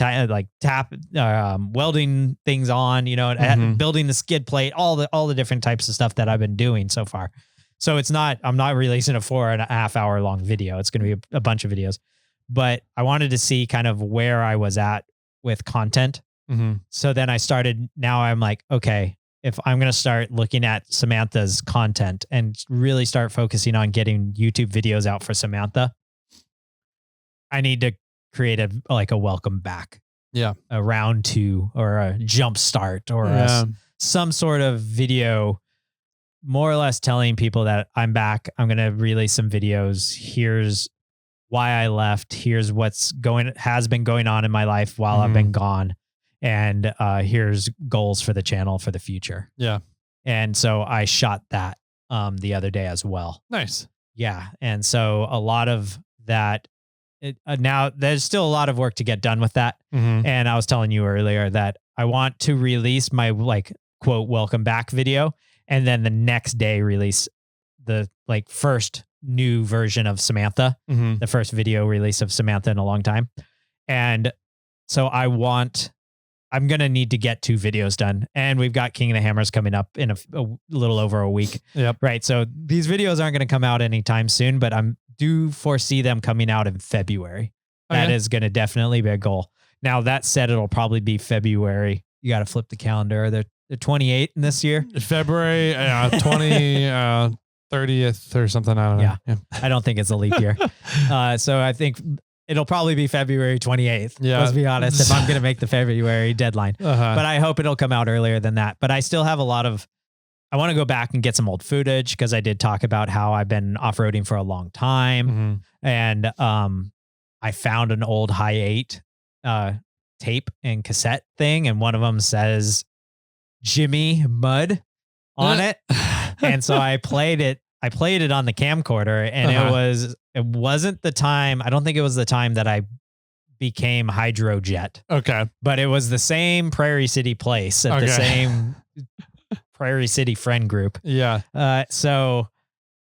welding things on, building the skid plate, all the different types of stuff that I've been doing so far. So I'm not releasing a 4.5 hour long video. It's going to be a bunch of videos, but I wanted to see kind of where I was at with content. So then now I'm like, okay, if I'm going to start looking at Samantha's content and really start focusing on getting YouTube videos out for Samantha, I need to create a welcome back. Yeah. A round 2 or a jump start or some sort of video, more or less telling people that I'm back. I'm going to release some videos. Here's why I left. Here's has been going on in my life while I've been gone. And here's goals for the channel for the future. Yeah. And so I shot that the other day as well. Nice. Yeah. And so a lot of that, now there's still a lot of work to get done with that. And I was telling you earlier that I want to release my quote, welcome back video. And then the next day release the first new version of Samantha, the first video release of Samantha in a long time. And so I I'm going to need to get 2 videos done. And we've got King of the Hammers coming up in a little over a week. Yep. Right. So these videos aren't going to come out anytime soon, but I do foresee them coming out in February. That is going to definitely be a goal. Now, that said, it'll probably be February. You got to flip the calendar. They're 28 in this year. February 30th or something. I don't know. Yeah. I don't think it's a leap year. So I think it'll probably be February 28th. Yeah. Let's be honest, if I'm going to make the February deadline. But I hope it'll come out earlier than that. But I still have I want to go back and get some old footage because I did talk about how I've been off-roading for a long time. And I found an old high 8 tape and cassette thing. And one of them says Jimmy Mud on it. And so I played it on the camcorder, and it wasn't the time. I don't think it was the time that I became Hydrojet. Okay. But it was the same Prairie City place at the same Prairie City friend group. Yeah. So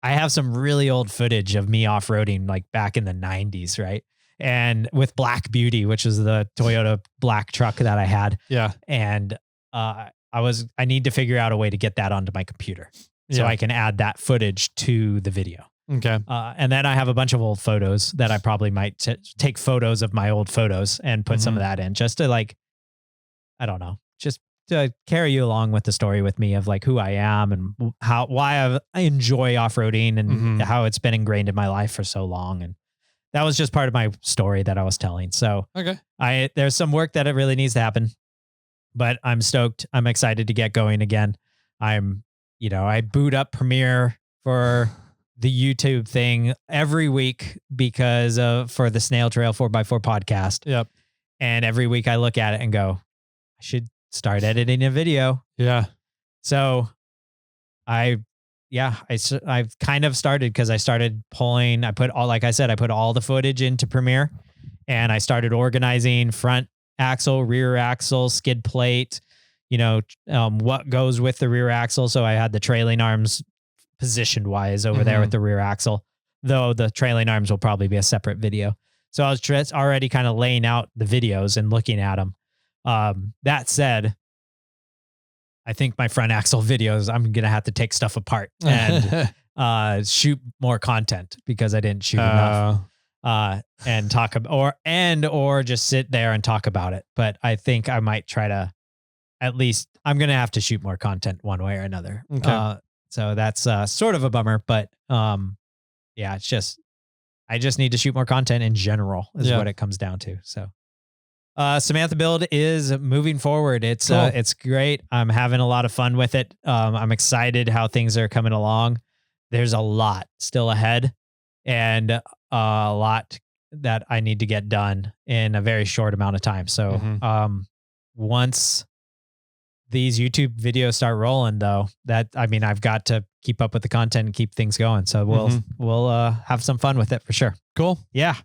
I have some really old footage of me off-roading like back in the 90s, right? And with Black Beauty, which is the Toyota black truck that I had. Yeah. And I need to figure out a way to get that onto my computer so I can add that footage to the video. Okay. And then I have a bunch of old photos that I probably might take photos of my old photos and put some of that in just to I don't know, just to carry you along with the story with me of like who I am and why I enjoy off-roading and how it's been ingrained in my life for so long. And that was just part of my story that I was telling. So there's some work that it really needs to happen, but I'm stoked. I'm excited to get going again. I boot up Premiere for the YouTube thing every week because for the SnailTrail4x4 podcast. Yep. And every week I look at it and go, I should start editing a video. Yeah. So I've kind of started because I started pulling, I put all the footage into Premiere, and I started organizing front axle, rear axle, skid plate, what goes with the rear axle. So I had the trailing arms positioned wise over there with the rear axle, though the trailing arms will probably be a separate video. So I was already kind of laying out the videos and looking at them. That said, I think my front axle videos, I'm going to have to take stuff apart and shoot more content because I didn't shoot enough. And talk about, or just sit there and talk about it. But I think I might try to, at least I'm going to have to shoot more content one way or another. Okay. So that's sort of a bummer, but it's just, I just need to shoot more content in general is what it comes down to. So Samantha build is moving forward. It's cool. It's great. I'm having a lot of fun with it. I'm excited how things are coming along. There's a lot still ahead and a lot that I need to get done in a very short amount of time. So once these YouTube videos start rolling though, I've got to keep up with the content and keep things going. So we'll have some fun with it for sure. Cool. Yeah.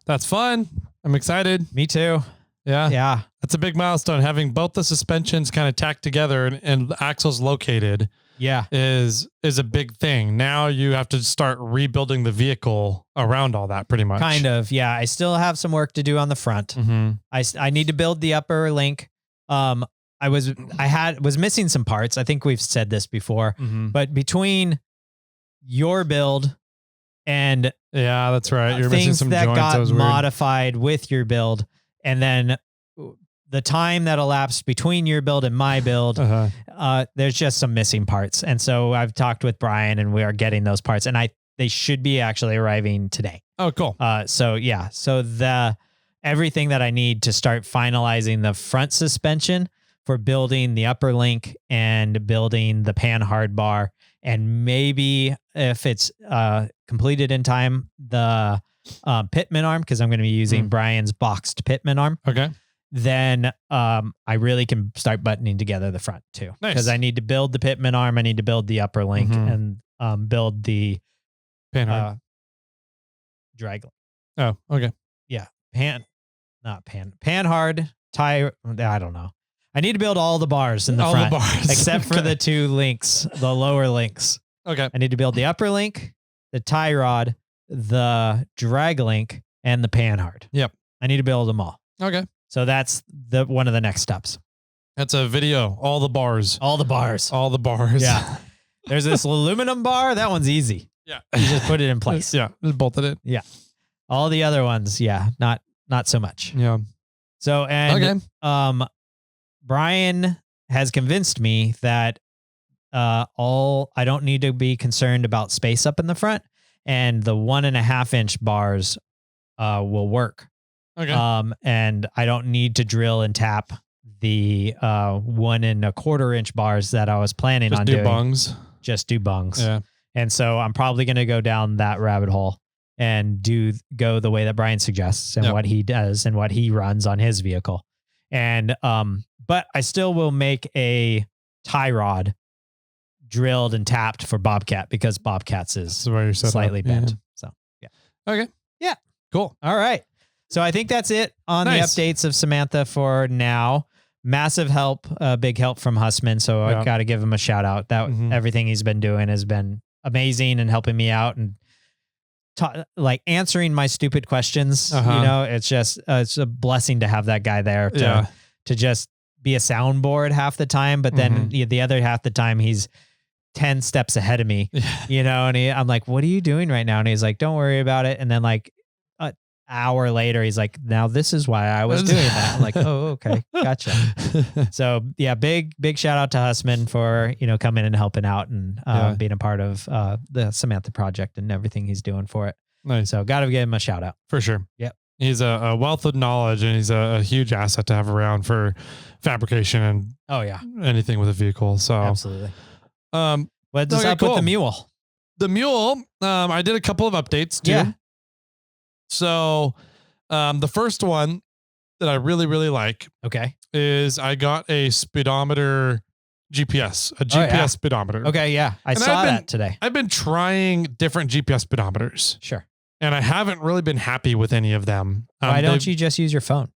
That's fun. I'm excited. Me too. Yeah. Yeah. That's a big milestone. Having both the suspensions kind of tacked together and the axles located. Yeah. Is a big thing. Now you have to start rebuilding the vehicle around all that pretty much. Kind of. Yeah. I still have some work to do on the front. I need to build the upper link. I was missing some parts. I think we've said this before, but between your build and that's right. You're things missing some that joints. got modified with your build, and then the time that elapsed between your build and my build, there's just some missing parts. And so I've talked with Brian, and we are getting those parts, and they should be actually arriving today. Oh, cool. So everything that I need to start finalizing the front suspension for building the upper link and building the pan hard bar. And maybe if it's completed in time, the pitman arm, because I'm going to be using Brian's boxed pitman arm. Okay. Then I really can start buttoning together the front too. Nice. Because I need to build the pitman arm. I need to build the upper link and build the pan hard. drag link. Oh, okay. Yeah. Pan hard, tie. I don't know. I need to build all the bars in the front, except for the 2 links, the lower links. Okay. I need to build the upper link, the tie rod, the drag link, and the pan hard. Yep. I need to build them all. Okay. So that's one of the next steps. That's a video. All the bars. All the bars. Yeah. There's this aluminum bar. That one's easy. Yeah. You just put it in place. Yeah. Just bolted it. Yeah. All the other ones. Yeah. Not so much. Yeah. So, and, Brian has convinced me that, I don't need to be concerned about space up in the front, and the 1.5 inch bars, will work. Okay. And I don't need to drill and tap the 1.25 inch bars that I was planning on doing. Just do bungs. Yeah. And so I'm probably going to go down that rabbit hole and go the way that Brian suggests and what he does and what he runs on his vehicle. And, but I still will make a tie rod drilled and tapped for Bobcat, because Bobcat's is slightly bent. Yeah. So, yeah. Okay. Yeah. Cool. All right. So I think that's it on the updates of Samantha for now. Massive help, big help from Hussman. So I got to give him a shout out. That everything he's been doing has been amazing and helping me out and like answering my stupid questions. You know, it's just, it's a blessing to have that guy there to just be a soundboard half the time. But then the other half the time he's 10 steps ahead of me, you know, and I'm like, what are you doing right now? And he's like, don't worry about it. And then like an hour later, he's like, now this is why I was doing that. I'm like, oh, okay. Gotcha. So yeah, big shout out to Hussman for, you know, coming and helping out and being a part of the Samantha project and everything he's doing for it. Nice. So got to give him a shout out. For sure. Yep. He's a wealth of knowledge, and he's a huge asset to have around for fabrication and anything with a vehicle. So absolutely. What's up with the Mule? The Mule, I did a couple of updates too. Yeah. So the first one that I really, really like is I got a speedometer GPS, a GPS speedometer. Okay, yeah. I saw that today. I've been trying different GPS speedometers. Sure. And I haven't really been happy with any of them. Why don't you just use your phone?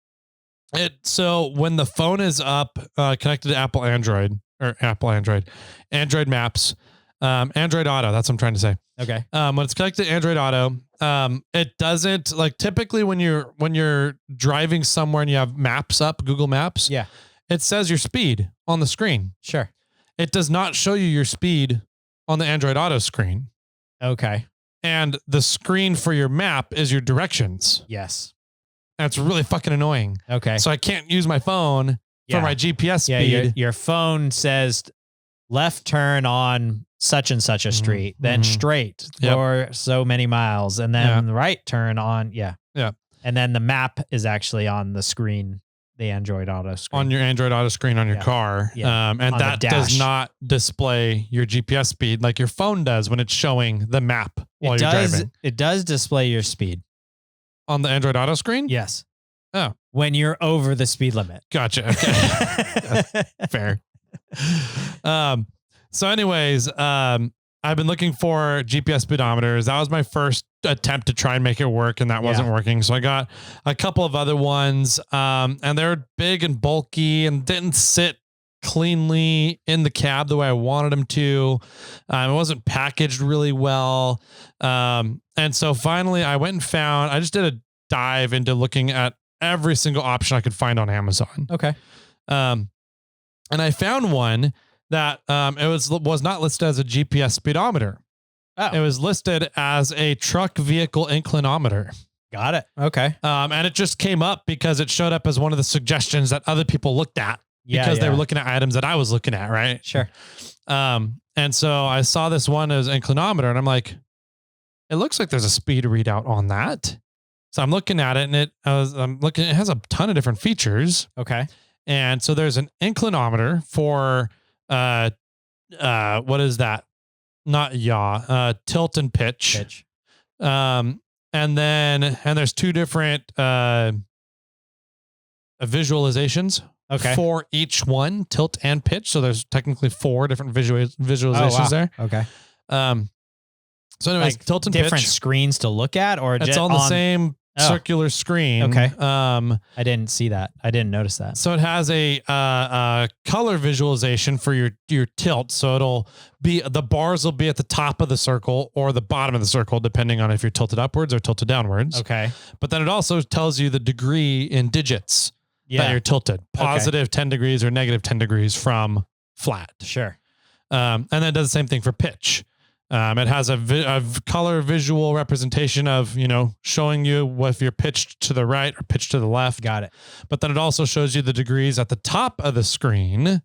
So when the phone is up, connected to Android Maps, Android Auto, that's what I'm trying to say. Okay. When it's connected to Android Auto, it doesn't, like, typically when you're driving somewhere and you have maps up, Google Maps, it says your speed on the screen. Sure. It does not show you your speed on the Android Auto screen. Okay. And the screen for your map is your directions. Yes. And it's really fucking annoying. Okay. So I can't use my phone for my GPS speed. Your phone says left turn on such and such a street, then straight for so many miles, and then right turn on. Yeah. And then the map is actually on the screen, the Android Auto screen. On your Android Auto screen on your car. Yeah. And that does not display your GPS speed like your phone does when it's showing the map while you're driving. It does display your speed. On the Android Auto screen? Yes. Oh. When you're over the speed limit. Gotcha. Okay. Fair. So anyways, I've been looking for GPS speedometers. That was my first attempt to try and make it work, and that wasn't working. So I got a couple of other ones, and they're big and bulky and didn't sit cleanly in the cab the way I wanted them to. It wasn't packaged really well. And so finally I went and I just did a dive into looking at every single option I could find on Amazon. Okay. And I found one that it was not listed as a GPS speedometer. Oh. It was listed as a truck vehicle inclinometer. Got it. Okay. And it just came up because it showed up as one of the suggestions that other people looked at because they were looking at items that I was looking at, right? Sure. And so I saw this one as inclinometer, and I'm like, it looks like there's a speed readout on that. So I'm looking at it, and it has a ton of different features. Okay. And so there's an inclinometer for what is that? Not tilt and pitch. And there's two different visualizations for each one, tilt and pitch. So there's technically 4 different visualizations there. Okay. So anyways, like tilt and pitch. Different screens to look at, or it's on the same circular screen. Okay. I didn't see that. I didn't notice that. So it has a color visualization for your tilt. So it'll be, the bars will be at the top of the circle or the bottom of the circle, depending on if you're tilted upwards or tilted downwards. Okay. But then it also tells you the degree in digits that you're tilted, positive 10 degrees or negative 10 degrees from flat. Sure. And then it does the same thing for pitch. It has a color visual representation of, showing you if you're pitched to the right or pitched to the left. Got it. But then it also shows you the degrees at the top of the screen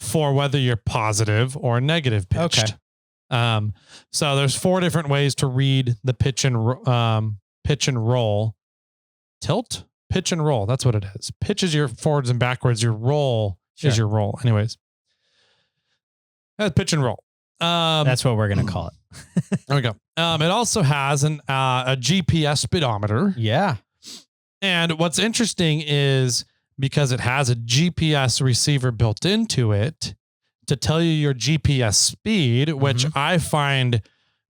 for whether you're positive or negative pitched. Okay. So there's 4 different ways to read the pitch and roll. Tilt, pitch and roll. That's what it is. Pitch is your forwards and backwards. Your roll is your roll. Anyways, that's pitch and roll. That's what we're going to call it. There we go. It also has a GPS speedometer. Yeah. And what's interesting is because it has a GPS receiver built into it to tell you your GPS speed, which I find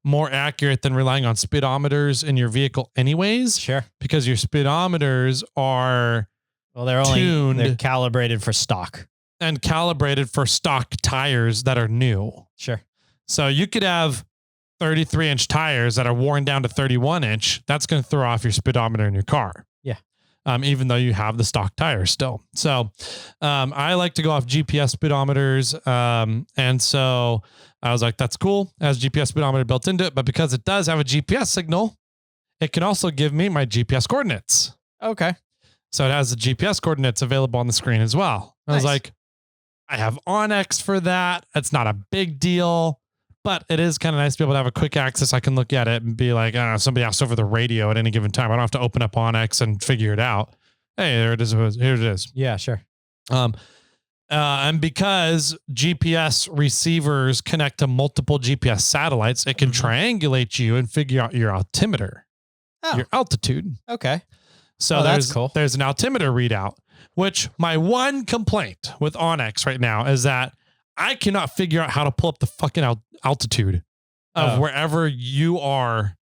more accurate than relying on speedometers in your vehicle anyways. Sure. Because your speedometers are they're calibrated for stock. And calibrated for stock tires that are new. Sure. So you could have 33-inch tires that are worn down to 31-inch. That's going to throw off your speedometer in your car. Yeah. Even though you have the stock tires still. So I like to go off GPS speedometers. And so I was like, that's cool. It has GPS speedometer built into it. But because it does have a GPS signal, it can also give me my GPS coordinates. Okay. So it has the GPS coordinates available on the screen as well. I was like, I have Onyx for that. It's not a big deal. But it is kind of nice to be able to have a quick access. I can look at it and be like, somebody asked over the radio at any given time. I don't have to open up Onyx and figure it out. Hey, there it is. Here it is. Yeah, sure. And because GPS receivers connect to multiple GPS satellites, it can triangulate you and figure out your altimeter, your altitude. Okay. So that's cool. There's an altimeter readout, which my one complaint with Onyx right now is that I cannot figure out how to pull up the fucking altitude of wherever you are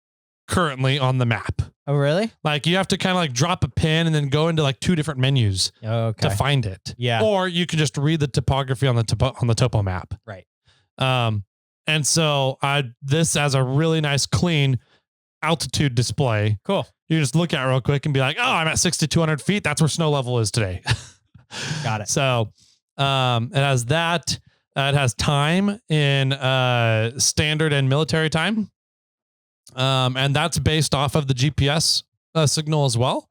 currently on the map. Oh, really? Like you have to kind of like drop a pin and then go into like 2 different menus to find it. Yeah. Or you can just read the topography on the topo map. Right. And so this has a really nice clean altitude display. Cool. You just look at it real quick and be like, oh, I'm at 6,200 feet. That's where snow level is today. Got it. So it has that. It has time in standard and military time. And that's based off of the GPS signal as well.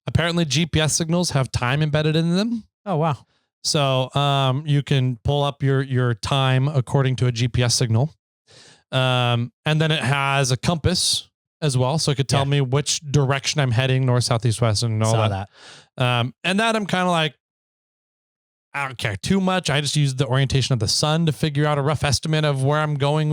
Apparently GPS signals have time embedded in them. Oh, wow. So you can pull up your time according to a GPS signal. And then it has a compass as well. So it could tell me which direction I'm heading, north, south, east, west, and all that. And that I'm kind of like, I don't care too much. I just use the orientation of the sun to figure out a rough estimate of where I'm going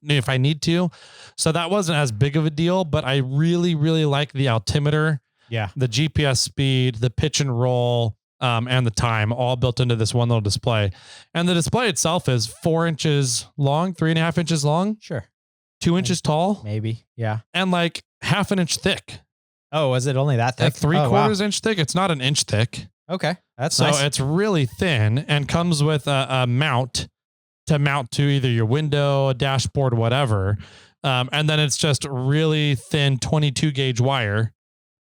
if I need to. So that wasn't as big of a deal, but I really, really like the altimeter, the GPS speed, the pitch and roll, and the time all built into this one little display. And the display itself is 4 inches long, 3.5 inches long. Sure. 2 inches tall. Maybe. Yeah. And like 1/2 inch thick. Oh, was it only that thick? 3/4 inch thick. It's not an inch thick. Okay. That's so nice. It's really thin and comes with a mount to either your window, a dashboard, whatever. And then it's just really thin 22 gauge wire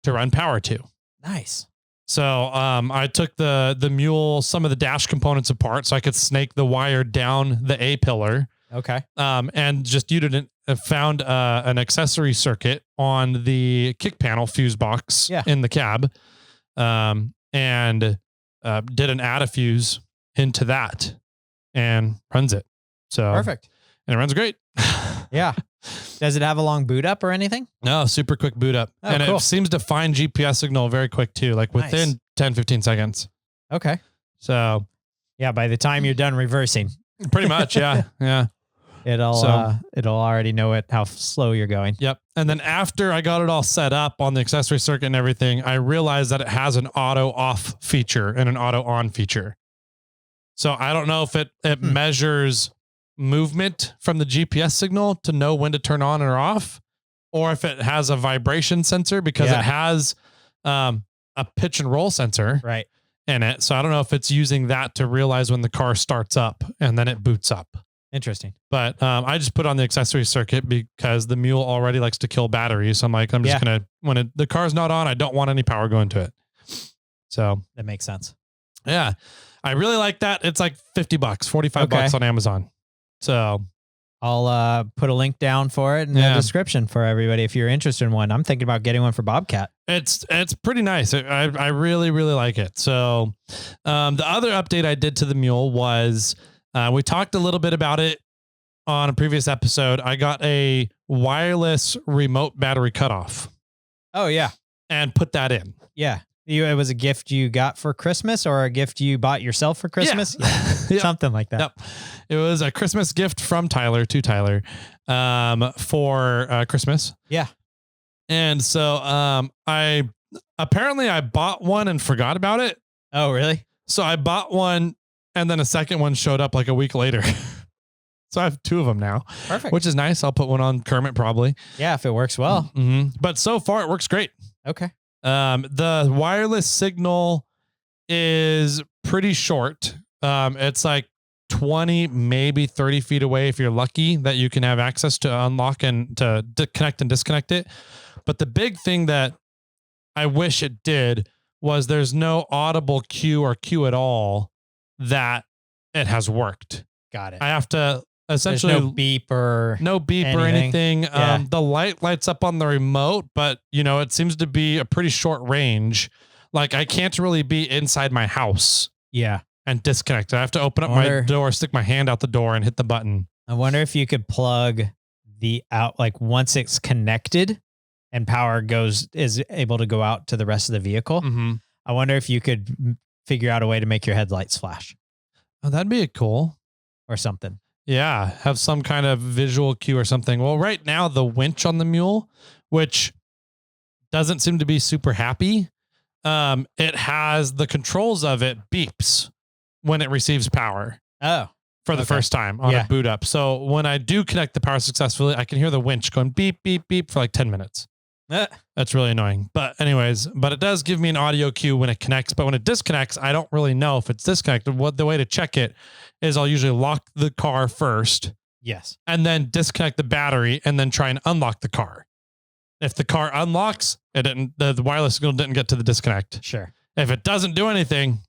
to run power to. Nice. So I took the Mule, some of the dash components apart so I could snake the wire down the A pillar. Okay. And just found an accessory circuit on the kick panel fuse box in the cab. And did an add a fuse into that and runs it. So perfect. And it runs great. Yeah. Does it have a long boot up or anything? No, super quick boot up. Oh, and cool. it seems to find GPS signal very quick too, like within 10, 15 seconds. Okay. So yeah, by the time you're done reversing. Pretty much. Yeah. Yeah. It'll already know how slow you're going. Yep. And then after I got it all set up on the accessory circuit and everything, I realized that it has an auto off feature and an auto on feature. So I don't know if it measures movement from the GPS signal to know when to turn on or off, or if it has a vibration sensor because it has a pitch and roll sensor in it. So I don't know if it's using that to realize when the car starts up and then it boots up. Interesting. But I just put on the accessory circuit because the Mule already likes to kill batteries. So I'm like, I'm just going to, when the car's not on, I don't want any power going to it. So that makes sense. Yeah, I really like that. It's like $50, $45 on Amazon. So I'll put a link down for it in the description for everybody if you're interested in one. I'm thinking about getting one for Bobcat. It's pretty nice. I really, really like it. So the other update I did to the Mule was we talked a little bit about it on a previous episode. I got a wireless remote battery cutoff. Oh, yeah. And put that in. Yeah. It was a gift you got for Christmas or a gift you bought yourself for Christmas? Yeah. Yep. Something like that. Yep. It was a Christmas gift from Tyler to Tyler for Christmas. Yeah. And so I bought one and forgot about it. Oh, really? So I bought one and then a second one showed up like a week later. So I have 2 of them now. Perfect. Which is nice. I'll put one on Kermit probably. Yeah, if it works well. Mm-hmm. But so far it works great. Okay. The wireless signal is pretty short. It's like 20, maybe 30 feet away if you're lucky that you can have access to unlock and to connect and disconnect it. But the big thing that I wish it did was there's no audible cue or cue at all that it has worked. Got it. I have to essentially there's no beep or anything. Yeah. The light lights up on the remote, but it seems to be a pretty short range. Like I can't really be inside my house. Yeah. And disconnect. I have to open up my door, stick my hand out the door and hit the button. I wonder if you could plug the out, like once it's connected and power is able to go out to the rest of the vehicle. Mm-hmm. I wonder if you could figure out a way to make your headlights flash. Oh, that'd be cool. Or something. Yeah. Have some kind of visual cue or something. Well, right now the winch on the Mule, which doesn't seem to be super happy. It has the controls of it beeps when it receives power. Oh, for the first time on a boot up. So when I do connect the power successfully, I can hear the winch going beep, beep, beep for like 10 minutes. That's really annoying. But anyways, it does give me an audio cue when it connects. But when it disconnects, I don't really know if it's disconnected. The way to check it is I'll usually lock the car first. Yes. And then disconnect the battery and then try and unlock the car. If the car unlocks, the wireless signal didn't get to the disconnect. Sure. If it doesn't do anything,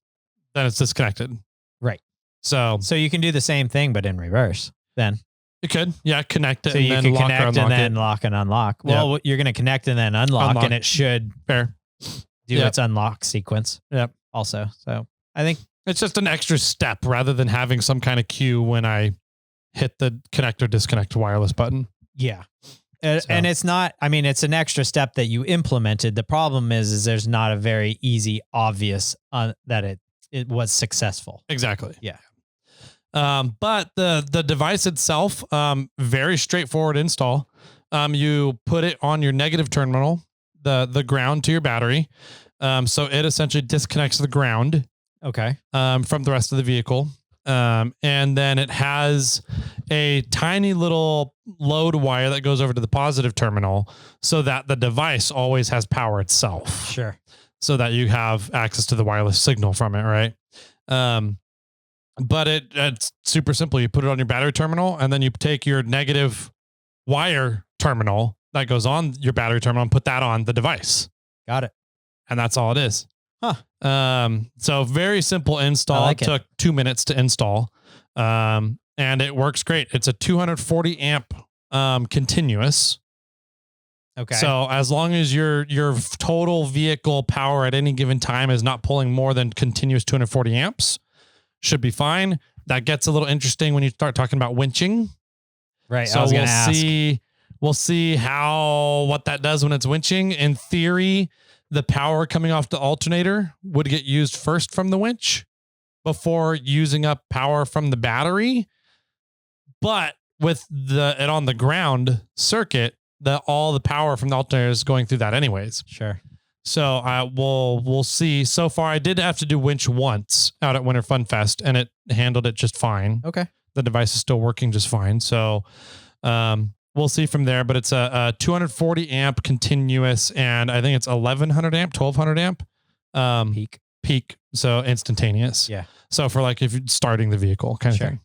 then it's disconnected. Right. So you can do the same thing, but in reverse then. You could. Yeah. Connect it. So you can connect and then lock and unlock. Well, you're going to connect and then unlock and it should do its unlock sequence. Yep. Also. So I think it's just an extra step rather than having some kind of cue when I hit the connect or disconnect wireless button. Yeah. And it's not, it's an extra step that you implemented. The problem is there's not a very easy, obvious that it was successful. Exactly. Yeah. But the device itself, very straightforward install. You put it on your negative terminal, the ground to your battery. So it essentially disconnects the ground. Okay. From the rest of the vehicle. And then it has a tiny little load wire that goes over to the positive terminal so that the device always has power itself. Sure. So that you have access to the wireless signal from it, right? But it's super simple. You put it on your battery terminal and then you take your negative wire terminal that goes on your battery terminal and put that on the device. Got it. And that's all it is. Huh. So very simple install. It took 2 minutes to install. And it works great. It's a 240 amp continuous. Okay. So as long as your total vehicle power at any given time is not pulling more than continuous 240 amps, should be fine. That gets a little interesting when you start talking about winching. Right. So we'll see what that does when it's winching. In theory, the power coming off the alternator would get used first from the winch before using up power from the battery. But with it on the ground circuit, all the power from the alternator is going through that anyways. Sure. So we'll see. So far, I did have to do winch once out at Winter Fun Fest, and it handled it just fine. Okay. The device is still working just fine. So we'll see from there. But it's a 240 amp continuous, and I think it's 1100 amp, 1200 amp peak. So instantaneous. Yeah. So for like if you're starting the vehicle kind of thing.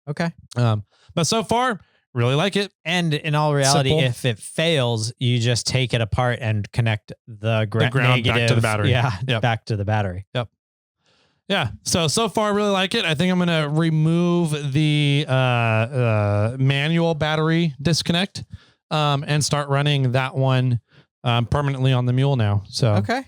Okay. But so far, Really like it. And in all reality, Simple. if it fails, you just take it apart and connect the ground negative, back to the battery. Yeah, back to the battery. Yep. Yeah. So far, I really like it. I think I'm going to remove the manual battery disconnect and start running that one permanently on the Mule now. So, okay.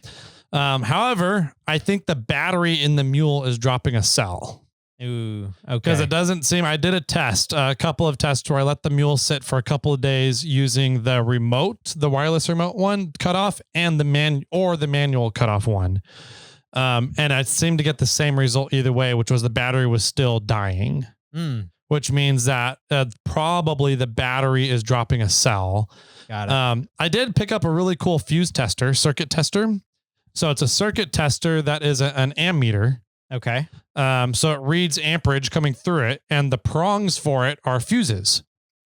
However, I think the battery in the Mule is dropping a cell. Ooh, okay. Because it doesn't seem, I did a couple of tests where I let the Mule sit for a couple of days using the remote, the wireless remote one cut off and the manual cut off one. And I seemed to get the same result either way, which was the battery was still dying, which means that probably the battery is dropping a cell. Got it. I did pick up a really cool fuse tester, circuit tester. So it's a circuit tester that is an ammeter. Okay. So it reads amperage coming through it, and the prongs for it are fuses.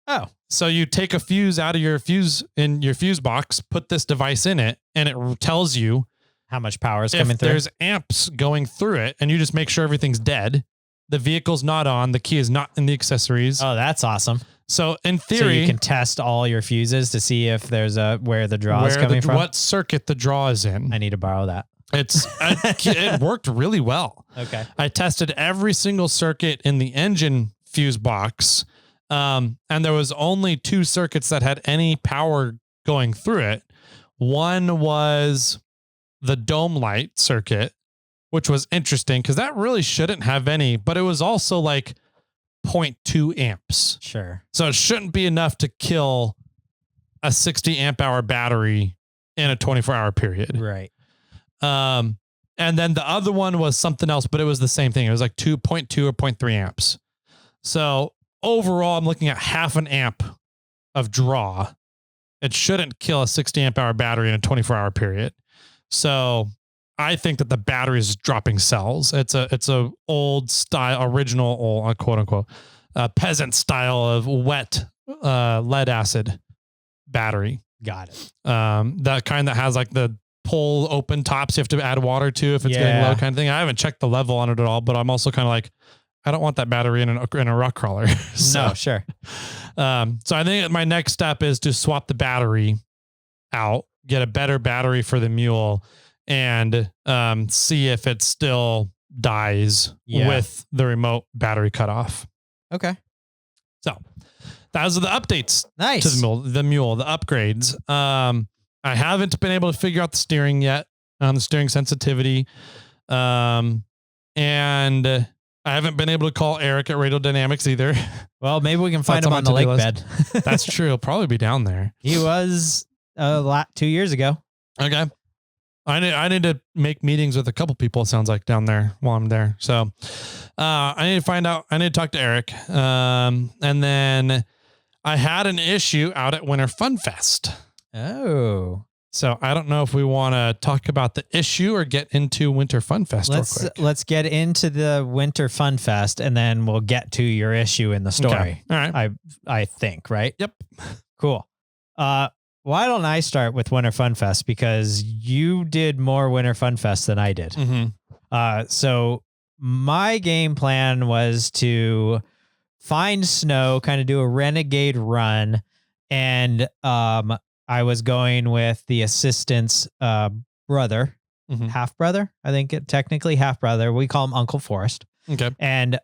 Oh. So you take a fuse out of your fuse in your fuse box, put this device in it, and it tells you how much power is coming through. There's amps going through it, and you just make sure everything's dead. The vehicle's not on. The key is not in the accessories. Oh, that's awesome. So in theory, you can test all your fuses to see if there's where the draw is coming from. What circuit the draw is in. I need to borrow that. It worked really well. Okay. I tested every single circuit in the engine fuse box. And there was only 2 circuits that had any power going through it. One was the dome light circuit, which was interesting because that really shouldn't have any, but it was also like 0.2 amps. Sure. So it shouldn't be enough to kill a 60 amp hour battery in a 24-hour period. Right. And then the other one was something else, but it was the same thing. It was like 2.2 or 0.3 amps. So overall, I'm looking at half an amp of draw. It shouldn't kill a 60 amp hour battery in a 24-hour period. So I think that the battery is dropping cells. It's a old style, original, quote unquote, peasant style of wet lead acid battery. Got it. That kind that has like the pull open tops you have to add water to if it's getting low kind of thing. I haven't checked the level on it at all, but I'm also kind of like, I don't want that battery in a rock crawler. So, no, sure. So I think my next step is to swap the battery out, get a better battery for the Mule, and see if it still dies with the remote battery cutoff. Okay. So those are the updates nice. To the Mule, the upgrades. I haven't been able to figure out the steering yet, the steering sensitivity. And I haven't been able to call Eric at Radio Dynamics either. Well, maybe we can find him on the lake bed. That's true. He'll probably be down there. He was 2 years ago. Okay. I need to make meetings with a couple people, it sounds like, down there while I'm there. So I need to find out. I need to talk to Eric. And then I had an issue out at Winter Fun Fest. Oh. So I don't know if we want to talk about the issue or get into Winter Fun Fest real quick. Let's get into the Winter Fun Fest, and then we'll get to your issue in the story. Okay. All right. I think, right? Yep. Cool. Why don't I start with Winter Fun Fest, because you did more Winter Fun Fest than I did. Mm-hmm. So my game plan was to find snow, kind of do a renegade run, and I was going with the assistant's brother, half brother. I think technically half brother. We call him Uncle Forrest. Okay. And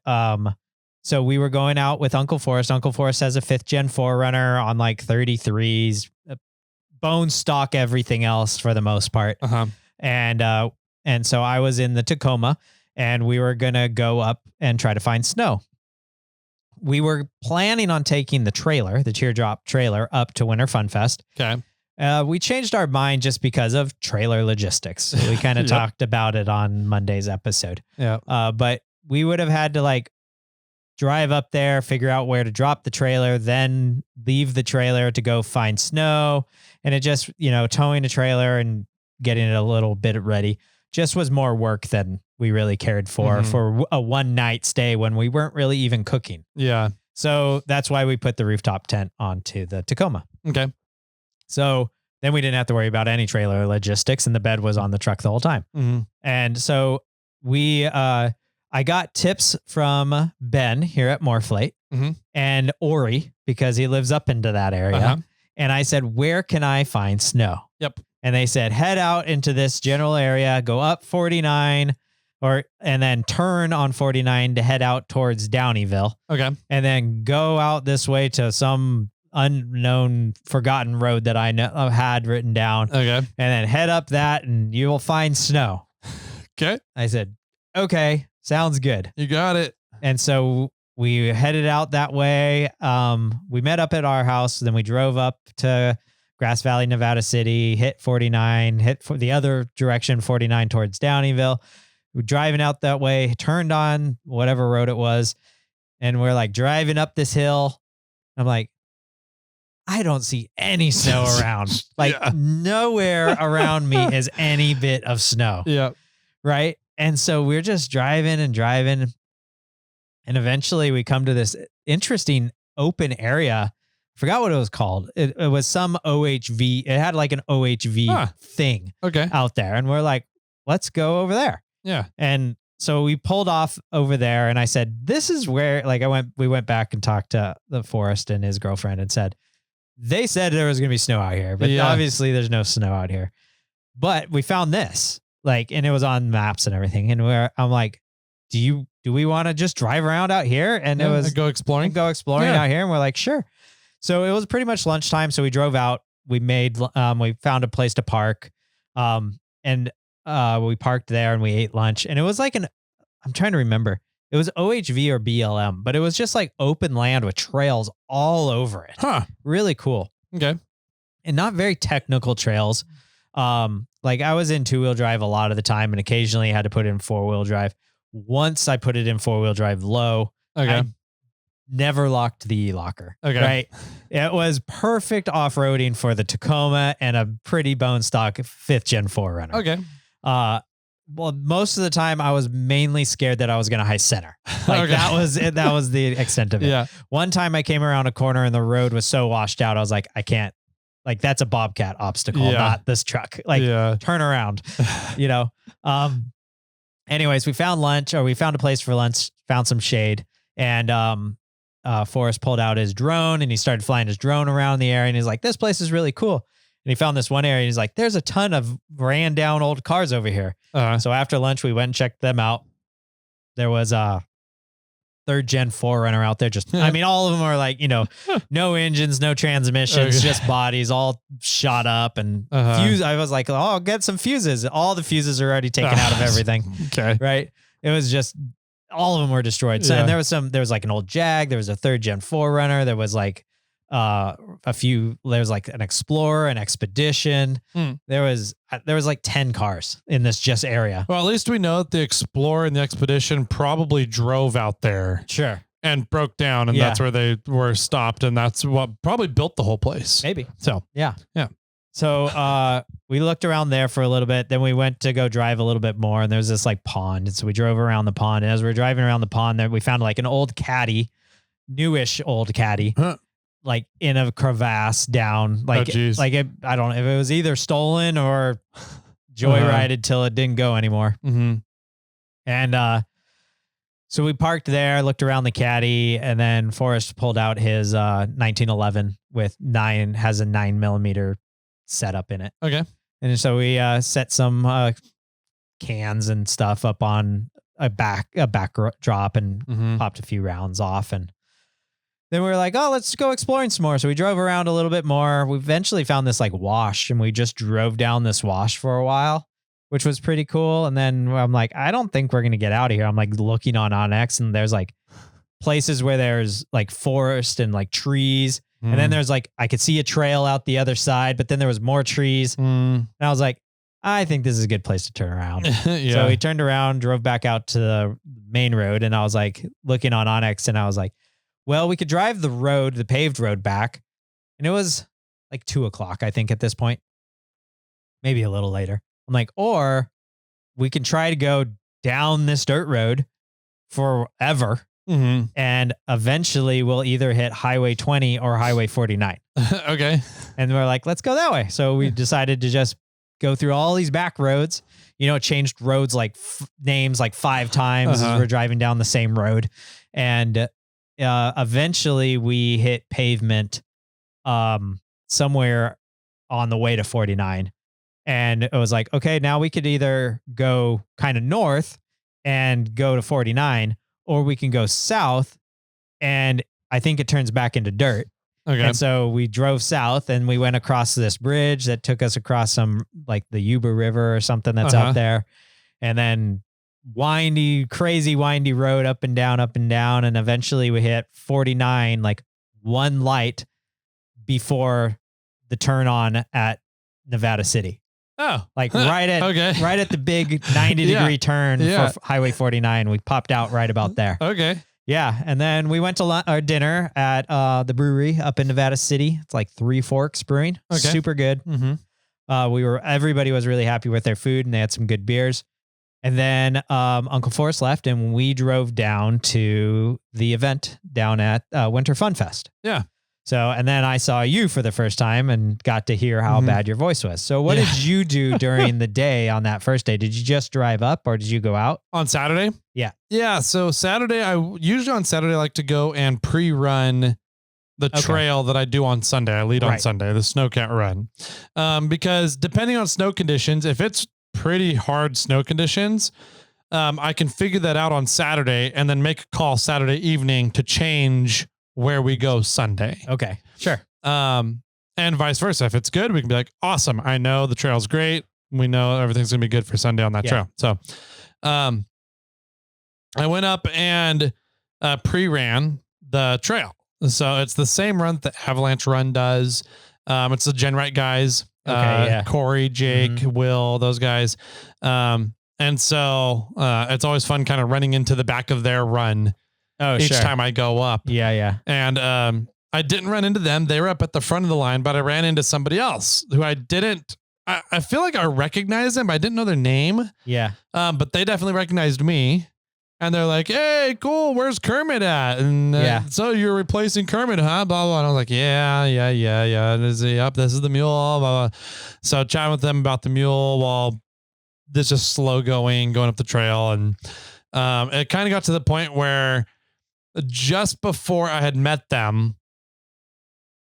so we were going out with Uncle Forrest. Uncle Forrest has a 5th gen 4Runner on like 33s, bone stock, everything else for the most part. And so I was in the Tacoma, and we were gonna go up and try to find snow. We were planning on taking the teardrop trailer up to Winter Fun Fest. Okay. We changed our mind just because of trailer logistics. We kind of talked about it on Monday's episode. Yeah. But we would have had to like drive up there, figure out where to drop the trailer, then leave the trailer to go find snow. And it just, towing a trailer and getting it a little bit ready just was more work than we really cared for a one night stay when we weren't really even cooking. Yeah. So that's why we put the rooftop tent onto the Tacoma. Okay. So then we didn't have to worry about any trailer logistics, and the bed was on the truck the whole time. And so I got tips from Ben here at Morphlate, and Ori, because he lives up into that area. And I said, where can I find snow? Yep. And they said, head out into this general area, go up 49 and then turn on 49 to head out towards Downeyville. Okay. And then go out this way to some unknown, forgotten road that I had written down. Okay. And then head up that and you will find snow. Okay. I said, okay, sounds good. You got it. And so we headed out that way. We met up at our house. Then we drove up to Grass Valley, Nevada City, hit 49, hit for the other direction, 49 towards Downeyville. We're driving out that way, turned on whatever road it was. And we're like driving up this hill. I'm like, I don't see any snow around. Like nowhere around me is any bit of snow. Yeah. Right. And so we're just driving and driving. And eventually we come to this interesting open area. I forgot what it was called. It was some OHV. It had like an OHV thing out there. And we're like, let's go over there. Yeah. And so we pulled off over there and I said, this is where, like we went back and talked to the Forrest and his girlfriend and said, they said there was going to be snow out here, but obviously there's no snow out here. But we found this, like, and it was on maps and everything. And I'm like, do we want to just drive around out here? And it was go exploring out here. And we're like, sure. So it was pretty much lunchtime. So we drove out, we found a place to park. We parked there and we ate lunch, and it was like I'm trying to remember. It was OHV or BLM, but it was just like open land with trails all over it. Really cool. Okay. And not very technical trails. Like I was in 2-wheel drive a lot of the time and occasionally had to put it in 4-wheel drive. Once I put it in 4-wheel drive low, I never locked the e-locker. Okay. Right. It was perfect off-roading for the Tacoma and a pretty bone stock 5th Gen 4Runner. Okay. Well, most of the time I was mainly scared that I was going to high center. Like that was it. That was the extent of it. Yeah. One time I came around a corner and the road was so washed out. I was like, I can't, like, that's a Bobcat obstacle, not this truck. Like turn around, you know? Anyways, we found a place for lunch, found some shade, and, Forrest pulled out his drone and he started flying his drone around the area and he's like, this place is really cool. And he found this one area and he's like, there's a ton of ran down old cars over here. So after lunch, we went and checked them out. There was a 3rd Gen 4Runner out there. Just, I mean, all of them are like, you know, no engines, no transmissions, just bodies all shot up and fuse. I was like, oh, I'll get some fuses. All the fuses are already taken out of everything. Okay. Right. It was just, all of them were destroyed. So, and there was like an old Jag. There was a 3rd Gen 4Runner. There was like, there was like an Explorer, an Expedition. There was like 10 cars in this just area. Well, at least we know that the Explorer and the Expedition probably drove out there. Sure. And broke down, and that's where they were stopped, and that's what probably built the whole place. Maybe. So, yeah. So, we looked around there for a little bit. Then we went to go drive a little bit more, and there was this like pond. And so we drove around the pond, and as we were driving around the pond, there we found like an old caddy, newish old caddy. Like in a crevasse down, like, I don't know if it was either stolen or joyrided till it didn't go anymore. And, so we parked there, looked around the caddy, and then Forrest pulled out his, 1911 with has a 9mm setup in it. Okay. And so we, set some, cans and stuff up on a backdrop and popped a few rounds off, and then we were like, oh, let's go exploring some more. So we drove around a little bit more. We eventually found this like wash, and we just drove down this wash for a while, which was pretty cool. And then I'm like, I don't think we're going to get out of here. I'm like looking on Onyx, and there's like places where there's like forest and like trees. And then there's like, I could see a trail out the other side, but then there was more trees. And I was like, I think this is a good place to turn around. So we turned around, drove back out to the main road. And I was like looking on Onyx, and I was like, well, we could drive the paved road back. And it was like 2:00, I think, at this point. Maybe a little later. I'm like, or we can try to go down this dirt road forever. And eventually we'll either hit Highway 20 or Highway 49. Okay. And we're like, let's go that way. So we decided to just go through all these back roads. You know, it changed roads like names like 5 times as we're driving down the same road. And eventually we hit pavement somewhere on the way to 49. And it was like, okay, now we could either go kind of north and go to 49, or we can go south, and I think it turns back into dirt. Okay. And so we drove south and we went across this bridge that took us across some like the Yuba River or something that's up there. And then crazy windy road up and down. And eventually we hit 49, like one light before the turn on at Nevada City. Oh, like right at the big 90 degree turn for Highway 49. We popped out right about there. Okay. Yeah. And then we went to our dinner at the brewery up in Nevada City. It's like Three Forks Brewing. Okay. Super good. Mm-hmm. Everybody was really happy with their food, and they had some good beers. And then Uncle Forrest left, and we drove down to the event down at Winter Fun Fest. Yeah. So, and then I saw you for the first time and got to hear how bad your voice was. So what did you do during the day on that first day? Did you just drive up, or did you go out? On Saturday? Yeah. Yeah. So Saturday, I like to go and pre-run the trail that I do on Sunday. I lead on Sunday, the Snowcat Run. Because depending on snow conditions, if it's pretty hard snow conditions, I can figure that out on Saturday and then make a call Saturday evening to change where we go Sunday. Okay, sure. And vice versa. If it's good, we can be like, awesome. I know the trail's great. We know everything's going to be good for Sunday on that trail. So, I went up and pre-ran the trail. So it's the same run that Avalanche Run does. It's the Gen Right guys, Corey, Jake, Will, those guys. And so it's always fun kind of running into the back of their run. Each time I go up. Yeah. And I didn't run into them. They were up at the front of the line, but I ran into somebody else who I feel like I recognized them, but I didn't know their name. Yeah. But they definitely recognized me. And they're like, hey, cool, where's Kermit at? And so you're replacing Kermit, huh? Blah, blah. And I was like, yeah. This is the Mule. Blah, blah. So chatting with them about the Mule while this is slow going up the trail. And it kind of got to the point where just before I had met them,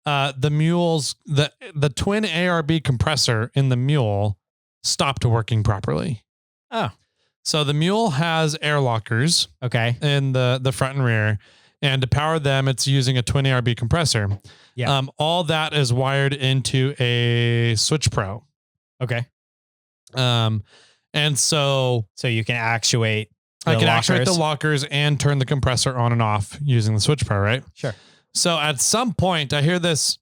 the Mule's, the twin ARB compressor in the Mule stopped working properly. Oh. So the Mule has air lockers in the front and rear, and to power them, it's using a twin ARB compressor. Yeah. All that is wired into a Switch Pro. Okay. And so you can actuate actuate the lockers and turn the compressor on and off using the Switch Pro, right? Sure. So at some point I hear this